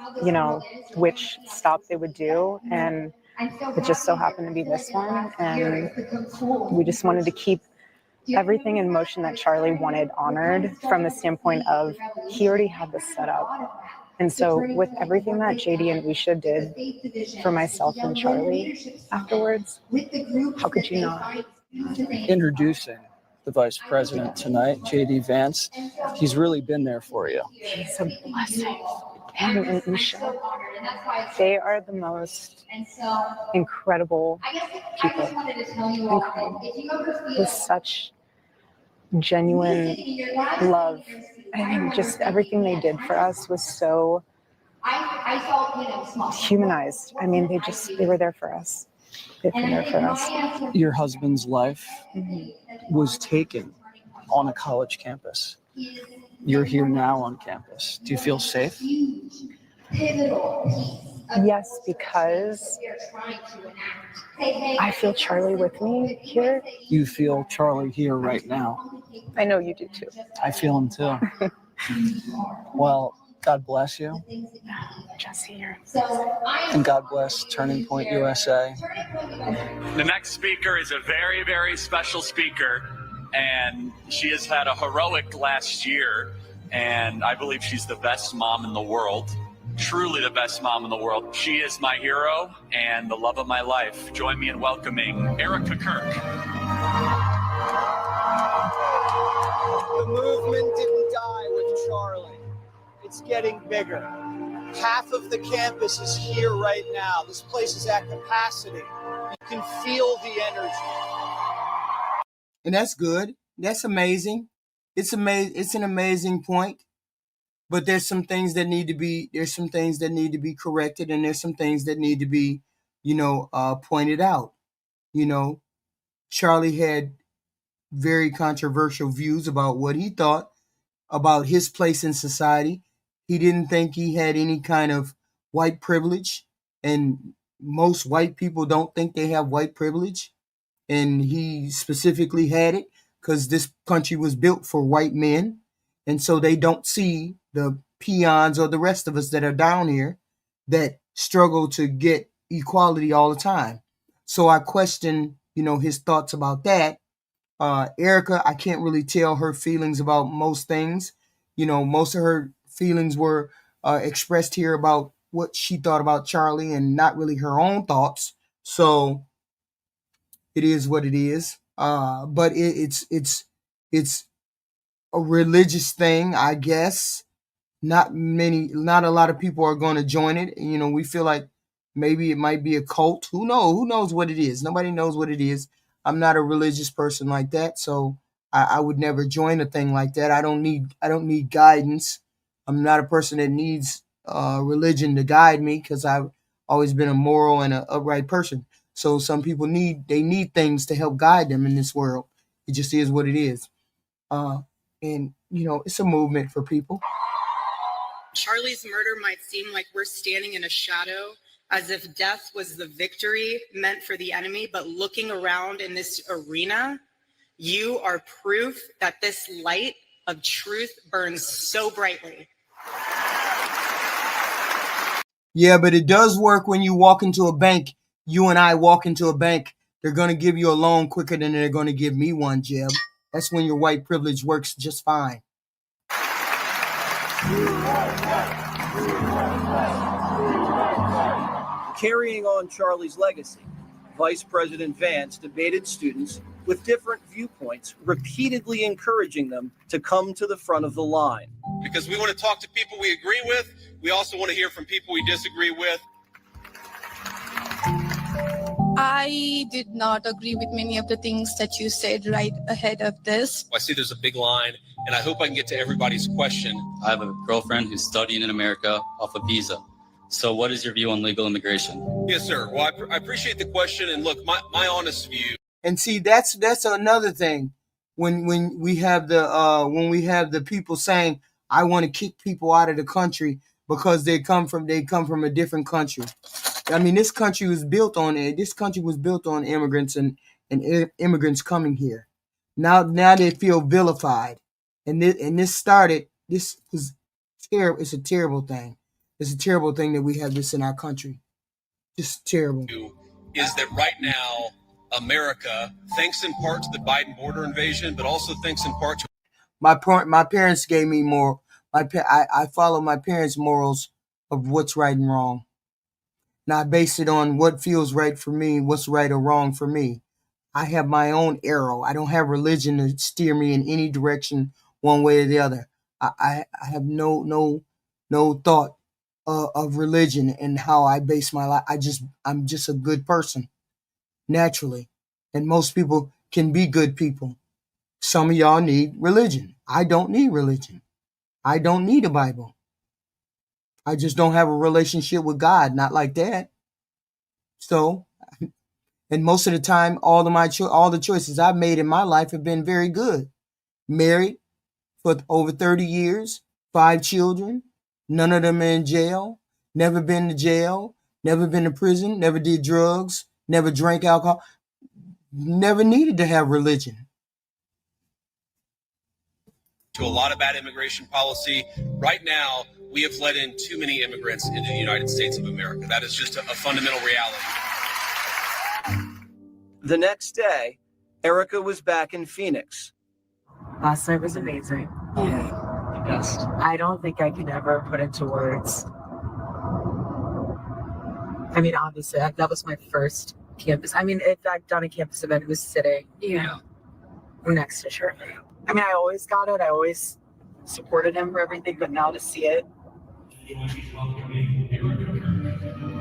which stop they would do, and it just so happened to be this one, and we just wanted to keep everything in motion that Charlie wanted honored from the standpoint of he already had this set up. And so with everything that JD and Risha did for myself and Charlie afterwards, how could you not? Introducing the vice president tonight, JD Vance. He's really been there for you. He's a blessing. Him and Risha, they are the most incredible people. Incredible. With such genuine love. I mean, just everything they did for us was so humanized. I mean, they were there for us. They've been there for us. Your husband's life was taken on a college campus. You're here now on campus. Do you feel safe? Yes, because I feel Charlie with me here. You feel Charlie here right now. I know you do too. I feel him too. Well, God bless you. Jesse here. And God bless Turning Point USA. The next speaker is a very, very special speaker, and she has had a heroic last year, and I believe she's the best mom in the world. Truly the best mom in the world. She is my hero and the love of my life. Join me in welcoming Erika Kirk. The movement didn't die with Charlie. It's getting bigger. Half of the campus is here right now. This place is at capacity. You can feel the energy. And that's good. That's amazing. It's an amazing point. But there's some things that need to be corrected, and there's some things that need to be, pointed out. Charlie had very controversial views about what he thought about his place in society. He didn't think he had any kind of white privilege, and most white people don't think they have white privilege. And he specifically had it because this country was built for white men. And so they don't see the peons or the rest of us that are down here that struggle to get equality all the time. So I question, his thoughts about that. Erika, I can't really tell her feelings about most things. Most of her feelings were expressed here about what she thought about Charlie and not really her own thoughts. So it is what it is. But it's a religious thing, I guess. Not a lot of people are going to join it. We feel like maybe it might be a cult. Who knows what it is? Nobody knows what it is. I'm not a religious person like that, so I would never join a thing like that. I don't need guidance. I'm not a person that needs religion to guide me because I've always been a moral and an upright person. So some people need things to help guide them in this world. It just is what it is. And it's a movement for people. Charlie's murder might seem like we're standing in a shadow, as if death was the victory meant for the enemy, but looking around in this arena, you are proof that this light of truth burns so brightly. Yeah, but it does work when you walk into a bank. You and I walk into a bank, they're going to give you a loan quicker than they're going to give me one, Jeb. That's when your white privilege works just fine. Carrying on Charlie's legacy, Vice President Vance debated students with different viewpoints, repeatedly encouraging them to come to the front of the line. Because we want to talk to people we agree with. We also want to hear from people we disagree with. I did not agree with many of the things that you said right ahead of this. I see there's a big line, and I hope I can get to everybody's question. I have a girlfriend who's studying in America off a visa. So what is your view on legal immigration? Yes, sir. Well, I appreciate the question. And look, my honest view. And see, that's another thing. When we have the people saying, I want to kick people out of the country because they come from a different country. I mean, this country was built on immigrants and immigrants coming here. Now they feel vilified, and this was terrible. It's a terrible thing. It's a terrible thing that we have this in our country. Just terrible. Is that right now, America, thanks in part to the Biden border invasion, but also thanks in part to my parents gave me more. I follow my parents' morals of what's right and wrong. Now I base it on what feels right for me, what's right or wrong for me. I have my own arrow. I don't have religion to steer me in any direction, one way or the other. I have no thought of religion and how I base my life. I'm just a good person, naturally, and most people can be good people. Some of y'all need religion. I don't need religion. I don't need a Bible. I just don't have a relationship with God, not like that. So, and most of the time, all the choices I've made in my life have been very good. Married for over 30 years, 5 children, none of them are in jail, never been to jail, never been to prison, never did drugs, never drank alcohol, never needed to have religion. To a lot of bad immigration policy. Right now, we have let in too many immigrants into the United States of America. That is just a fundamental reality. The next day, Erika was back in Phoenix. Last night was amazing. Yeah. Yes. I don't think I could ever put into words. I mean, obviously, that was my first campus. I mean, if I'd done a campus event, it was sitting, next to Shirley. I mean, I always got it. I always supported him for everything, but now to see it.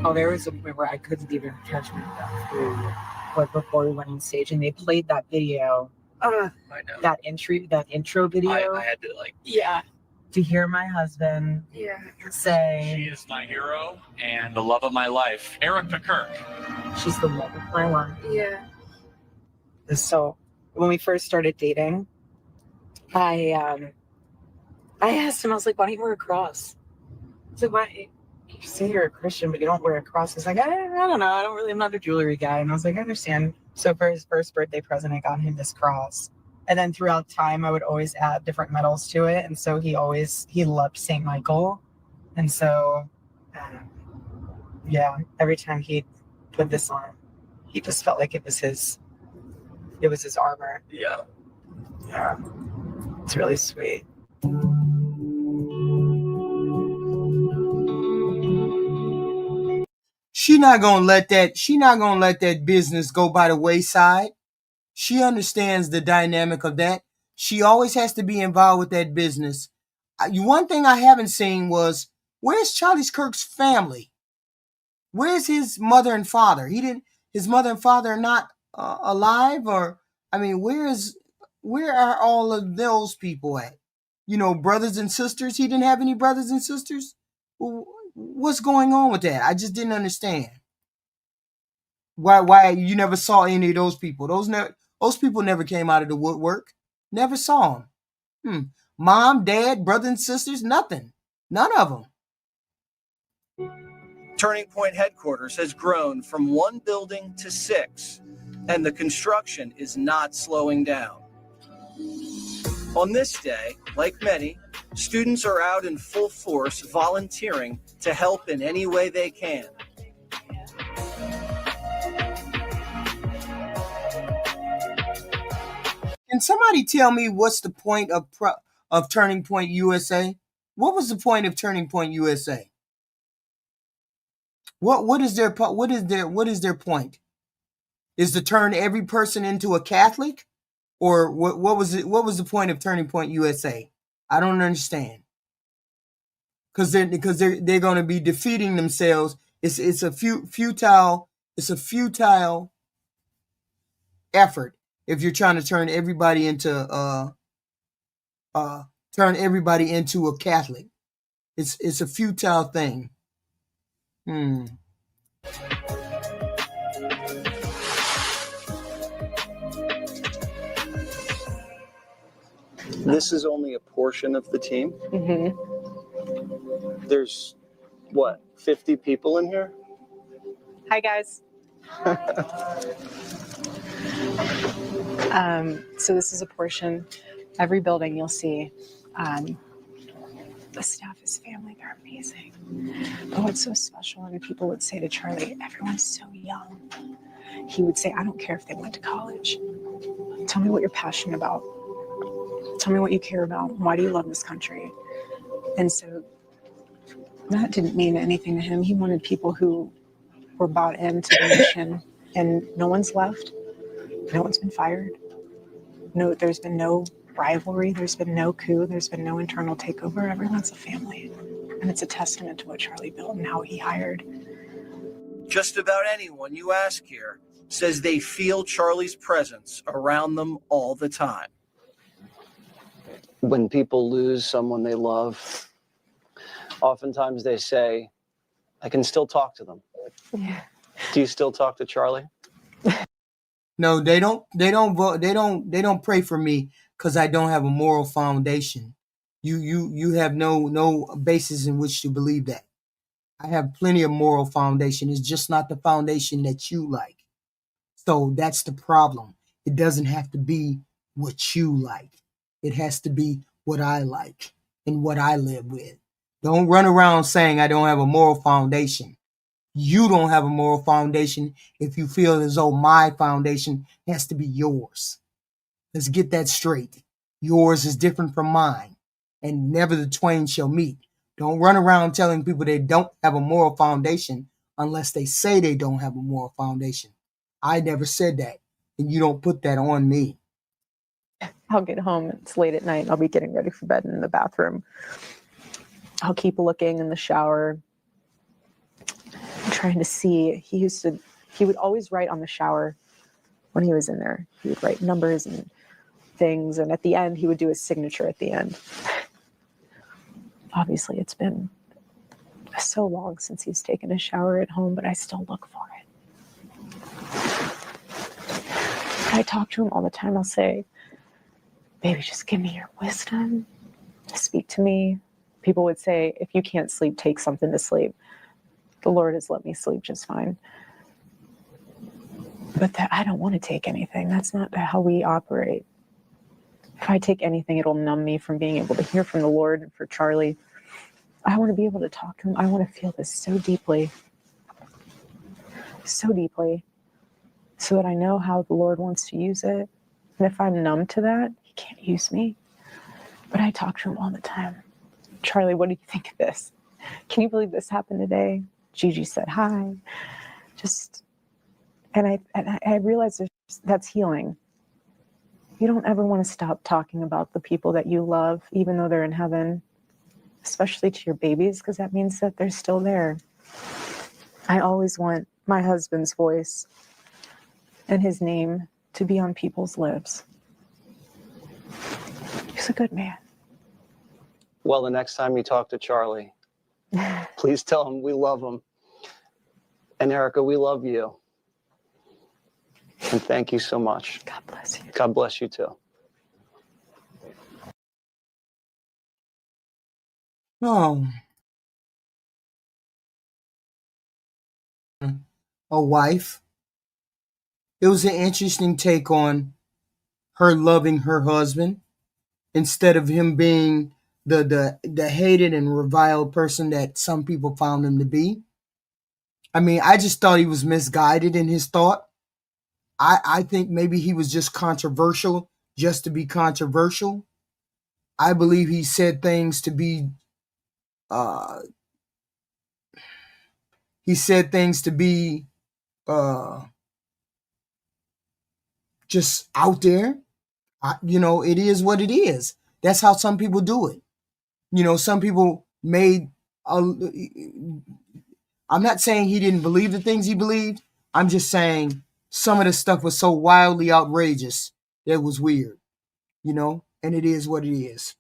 Oh, there was a point where I couldn't even catch my breath. Like before we went on stage, and they played that video. I know. That intro video. I had to to hear my husband say, She is my hero and the love of my life, Erika Kirk. she's the love of my life. Yeah. So when we first started dating, I asked him, I was like, why don't you wear a cross? I was like, why? You say you're a Christian, but you don't wear a cross. He's like, I don't know. I'm not a jewelry guy. And I was like, I understand. So for his first birthday present, I got him this cross. And then throughout time, I would always add different medals to it. And so he loved St. Michael. And so, every time he'd put this on, he just felt like it was his armor. Yeah. Yeah. It's really sweet. She's not gonna let that business go by the wayside. She understands the dynamic of that. She always has to be involved with that business. One thing I haven't seen was, where's Charlie Kirk's family? Where's his mother and father? His mother and father are not alive, or I mean, where are all of those people at? Brothers and sisters. He didn't have any brothers and sisters. What's going on with that? I just didn't understand. Why you never saw any of those people? Those people never came out of the woodwork. Never saw them. Mom, dad, brothers and sisters, nothing. None of them. Turning Point headquarters has grown from 1 building to 6, and the construction is not slowing down. On this day, like many, students are out in full force volunteering to help in any way they can. Can somebody tell me what's the point of Turning Point USA? What was the point of Turning Point USA? What is their point? Is to turn every person into a Catholic, or what was it? What was the point of Turning Point USA? I don't understand. Because they're going to be defeating themselves. It's a futile effort if you're trying to turn everybody into a Catholic. It's a futile thing. This is only a portion of the team. Mm-hmm. There's, 50 people in here? Hi, guys. So this is a portion. Every building you'll see, the staff is family. They're amazing. But what's so special, and people would say to Charlie, everyone's so young. He would say, I don't care if they went to college. Tell me what you're passionate about. Tell me what you care about. Why do you love this country? And so that didn't mean anything to him. He wanted people who were bought into the mission, and no one's left. No one's been fired. No, there's been no rivalry. There's been no coup. There's been no internal takeover. Everyone's a family. And it's a testament to what Charlie built and how he hired. Just about anyone you ask here says they feel Charlie's presence around them all the time. When people lose someone they love, oftentimes they say, I can still talk to them. Yeah. Do you still talk to Charlie? No, they don't pray for me because I don't have a moral foundation. You have no basis in which to believe that. I have plenty of moral foundation. It's just not the foundation that you like. So that's the problem. It doesn't have to be what you like. It has to be what I like and what I live with. Don't run around saying I don't have a moral foundation. You don't have a moral foundation if you feel as though my foundation has to be yours. Let's get that straight. Yours is different from mine, and never the twain shall meet. Don't run around telling people they don't have a moral foundation unless they say they don't have a moral foundation. I never said that, and you don't put that on me. I'll get home, it's late at night, I'll be getting ready for bed in the bathroom. I'll keep looking in the shower, trying to see. He would always write on the shower when he was in there. He would write numbers and things, and at the end, he would do his signature at the end. Obviously, it's been so long since he's taken a shower at home, but I still look for it. I talk to him all the time. I'll say, baby, just give me your wisdom. Speak to me. People would say, if you can't sleep, take something to sleep. The Lord has let me sleep just fine. But I don't want to take anything. That's not how we operate. If I take anything, it'll numb me from being able to hear from the Lord. And for Charlie, I want to be able to talk to him. I want to feel this so deeply, so that I know how the Lord wants to use it. And if I'm numb to that, he can't use me. But I talk to him all the time. Charlie, what do you think of this? Can you believe this happened today? Gigi said hi. And I realized that's healing. You don't ever want to stop talking about the people that you love, even though they're in heaven, especially to your babies, because that means that they're still there. I always want my husband's voice and his name to be on people's lips. He's a good man. Well, the next time you talk to Charlie, please tell him we love him. And Erika, we love you. And thank you so much. God bless you. God bless you too. Oh. A wife. It was an interesting take on her loving her husband instead of him being the hated and reviled person that some people found him to be. I mean, I just thought he was misguided in his thought. I think maybe he was just controversial just to be controversial. I believe he said things to be just out there. It is what it is. That's how some people do it. Some people I'm not saying he didn't believe the things he believed. I'm just saying some of the stuff was so wildly outrageous that it was weird, and it is what it is.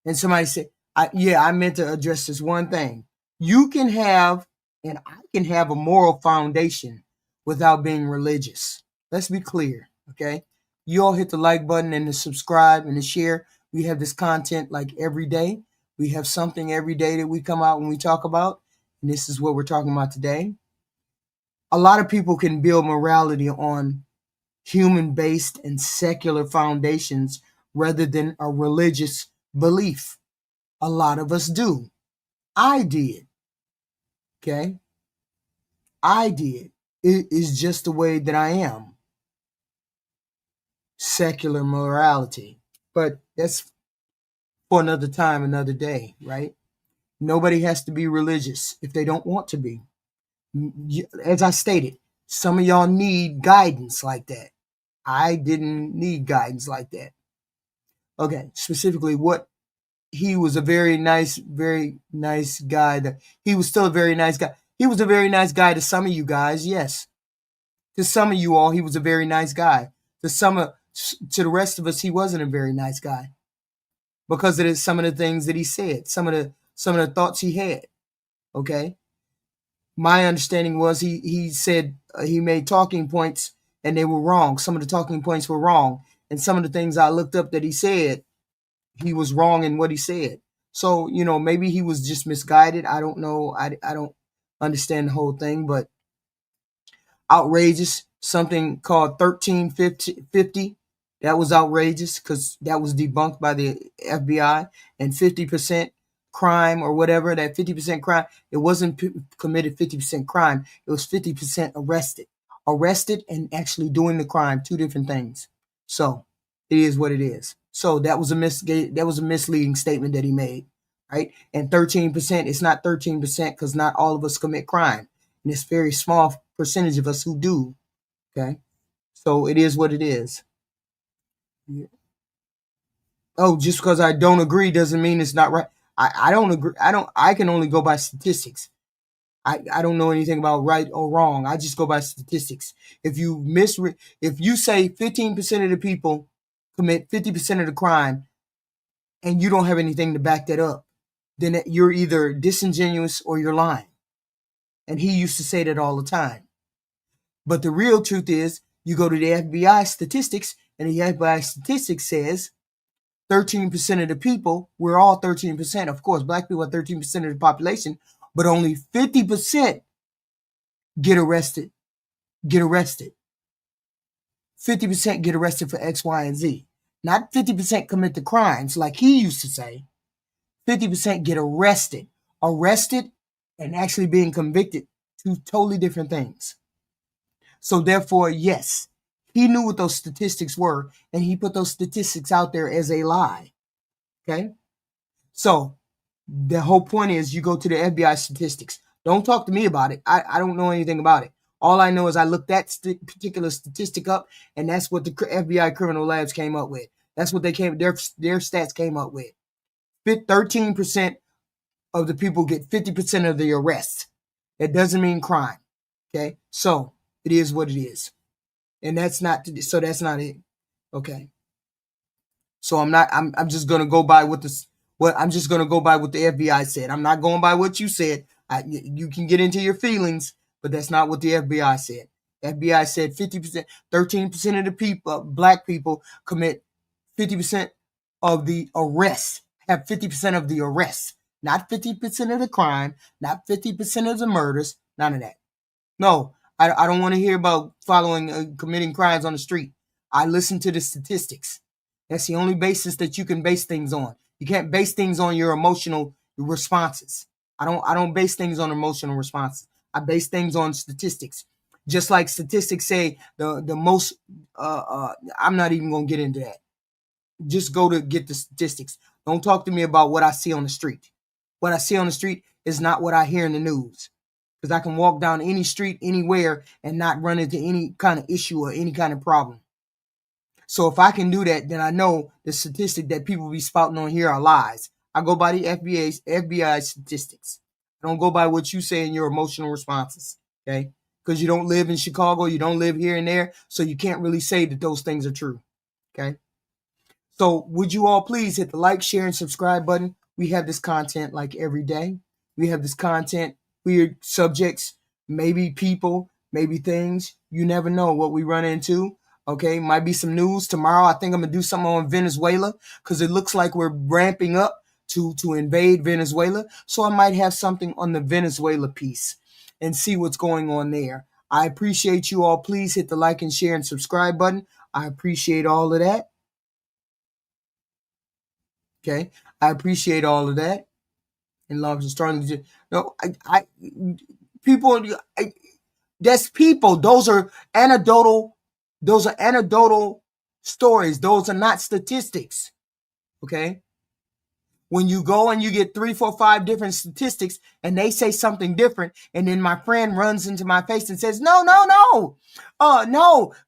And somebody said, I meant to address this one thing. You can have, and I can have a moral foundation without being religious. Let's be clear, okay? You all hit the like button and the subscribe and the share. We have this content like every day. We have something every day that we come out and we talk about. And this is what we're talking about today. A lot of people can build morality on human-based and secular foundations rather than a religious belief. A lot of us do. I did. Okay? I did. It is just the way that I am. Secular morality. But that's for another time, another day, right? Nobody has to be religious if they don't want to be. As I stated, some of y'all need guidance like that. I didn't need guidance like that. Okay, specifically he was a very nice guy. He was still a very nice guy. He was a very nice guy to some of you guys, yes. To some of you all, he was a very nice guy. To the rest of us, he wasn't a very nice guy because of some of the things that he said, some of the thoughts he had. Okay, my understanding was he said he made talking points and they were wrong. Some of the talking points were wrong, and some of the things I looked up that he said, he was wrong in what he said. So, maybe he was just misguided. I don't know. I don't understand the whole thing, but outrageous. Something called 1350. That was outrageous because that was debunked by the FBI. And 50% crime or whatever, that 50% crime, it wasn't committed 50% crime. It was 50% arrested. Arrested and actually doing the crime, two different things. So it is what it is. So that was a misleading statement that he made, right? And 13%, it's not 13% because not all of us commit crime. And it's a very small percentage of us who do. Okay. So it is what it is. Yeah. Oh, just because I don't agree doesn't mean it's not right. I don't agree. I can only go by statistics. I don't know anything about right or wrong. I just go by statistics. If you say 15% of the people commit 50% of the crime and you don't have anything to back that up, then you're either disingenuous or you're lying. And he used to say that all the time. But the real truth is, you go to the FBI statistics, and the FBI statistics says 13% of the people, we're all 13%. Of course, black people are 13% of the population, but only 50% get arrested. 50% get arrested for X, Y, and Z. Not 50% commit the crimes like he used to say. 50% get arrested. Arrested and actually being convicted. Two totally different things. So therefore, yes, he knew what those statistics were, and he put those statistics out there as a lie. Okay? So the whole point is you go to the FBI statistics. Don't talk to me about it. I don't know anything about it. All I know is I looked that particular statistic up, and that's what the FBI criminal labs came up with. That's what their stats came up with. 13% of the people get 50% of the arrests. That doesn't mean crime. Okay? So it is what it is. And that's not it. Okay. So I'm just going to go by what the FBI said. I'm not going by what you said. You can get into your feelings, but that's not what the FBI said. FBI said 50%, 13% of the people, black people, commit 50% of the arrests, have 50% of the arrests, not 50% of the crime, not 50% of the murders, none of that. No, I don't want to hear about committing crimes on the street. I listen to the statistics. That's the only basis that you can base things on. You can't base things on your emotional responses. I don't base things on emotional responses. I base things on statistics. Just like statistics say the most I'm not even going to get into that. Just go to get the statistics. Don't talk to me about what I see on the street. What I see on the street is not what I hear in the news. Because I can walk down any street anywhere and not run into any kind of issue or any kind of problem. So if I can do that, then I know the statistic that people be spouting on here are lies. I go by the FBI statistics. I don't go by what you say in your emotional responses. Okay? Because you don't live in Chicago, you don't live here and there, so you can't really say that those things are true. Okay? So would you all please hit the like, share, and subscribe button? We have this content like every day. We have this content, weird subjects, maybe people, maybe things. You never know what we run into. Okay, might be some news tomorrow. I think I'm gonna do something on Venezuela because it looks like we're ramping up to invade Venezuela. So I might have something on the Venezuela piece and see what's going on there. I appreciate you all. Please hit the like and share and subscribe button. I appreciate all of that. Okay, I appreciate all of that. And love is starting. No, people. That's people. Those are anecdotal. Those are anecdotal stories. Those are not statistics. Okay. When you go and you get 3, 4, 5 different statistics and they say something different, and then my friend runs into my face and says, no,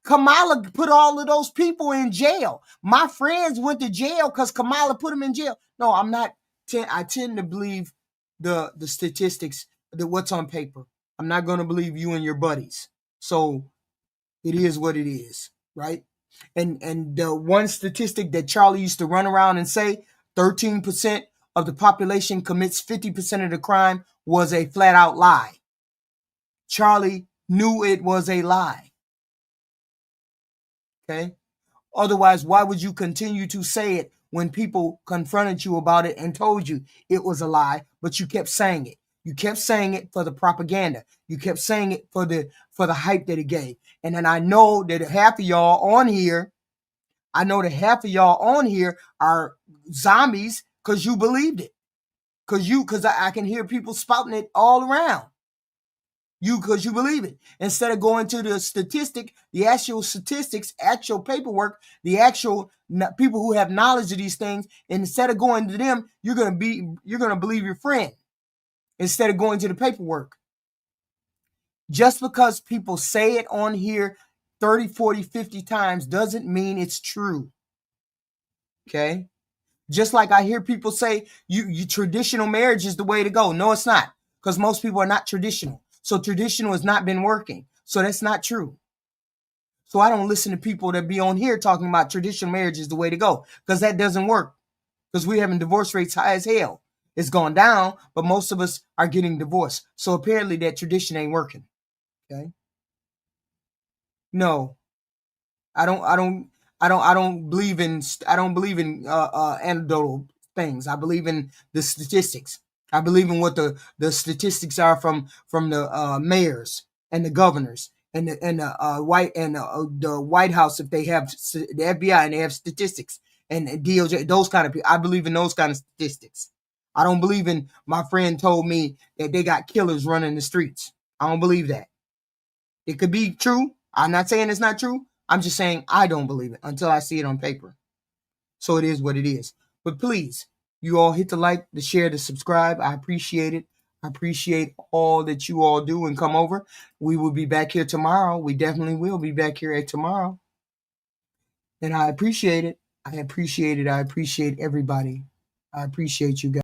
Kamala put all of those people in jail. My friends went to jail because Kamala put them in jail. No, I'm not. I tend to believe the statistics, what's on paper. I'm not going to believe you and your buddies. So it is what it is, right? And the one statistic that Charlie used to run around and say, 13% of the population commits 50% of the crime, was a flat out lie. Charlie knew it was a lie. Okay? Otherwise, why would you continue to say it when people confronted you about it and told you it was a lie, but you kept saying it. You kept saying it for the propaganda. You kept saying it for the hype that it gave. And then I know that half of y'all on here are zombies because you believed it. Because I can hear people spouting it all around. Because you believe it. Instead of going to the statistic, the actual statistics, actual paperwork, the actual people who have knowledge of these things, and instead of going to them, you're gonna believe your friend instead of going to the paperwork. Just because people say it on here 30, 40, 50 times doesn't mean it's true. Okay? Just like I hear people say, you traditional marriage is the way to go. No, it's not. Because most people are not traditional. So traditional has not been working. So that's not true. So I don't listen to people that be on here talking about traditional marriage is the way to go. Because that doesn't work. Because we're having divorce rates high as hell. It's gone down, but most of us are getting divorced. So apparently that tradition ain't working. Okay? No. I don't believe in anecdotal things. I believe in the statistics. I believe in what the statistics are from the mayors and the governors and the White House, if they have the FBI and they have statistics, and DOJ, those kind of people. I believe in those kind of statistics. I don't believe in my friend told me that they got killers running the streets. I don't believe that. It could be true. I'm not saying it's not true. I'm just saying I don't believe it until I see it on paper. So it is what it is. But please, you all hit the like, the share, the subscribe. I appreciate it. I appreciate all that you all do and come over. We will be back here tomorrow. We definitely will be back here tomorrow. And I appreciate it. I appreciate it. I appreciate everybody. I appreciate you guys.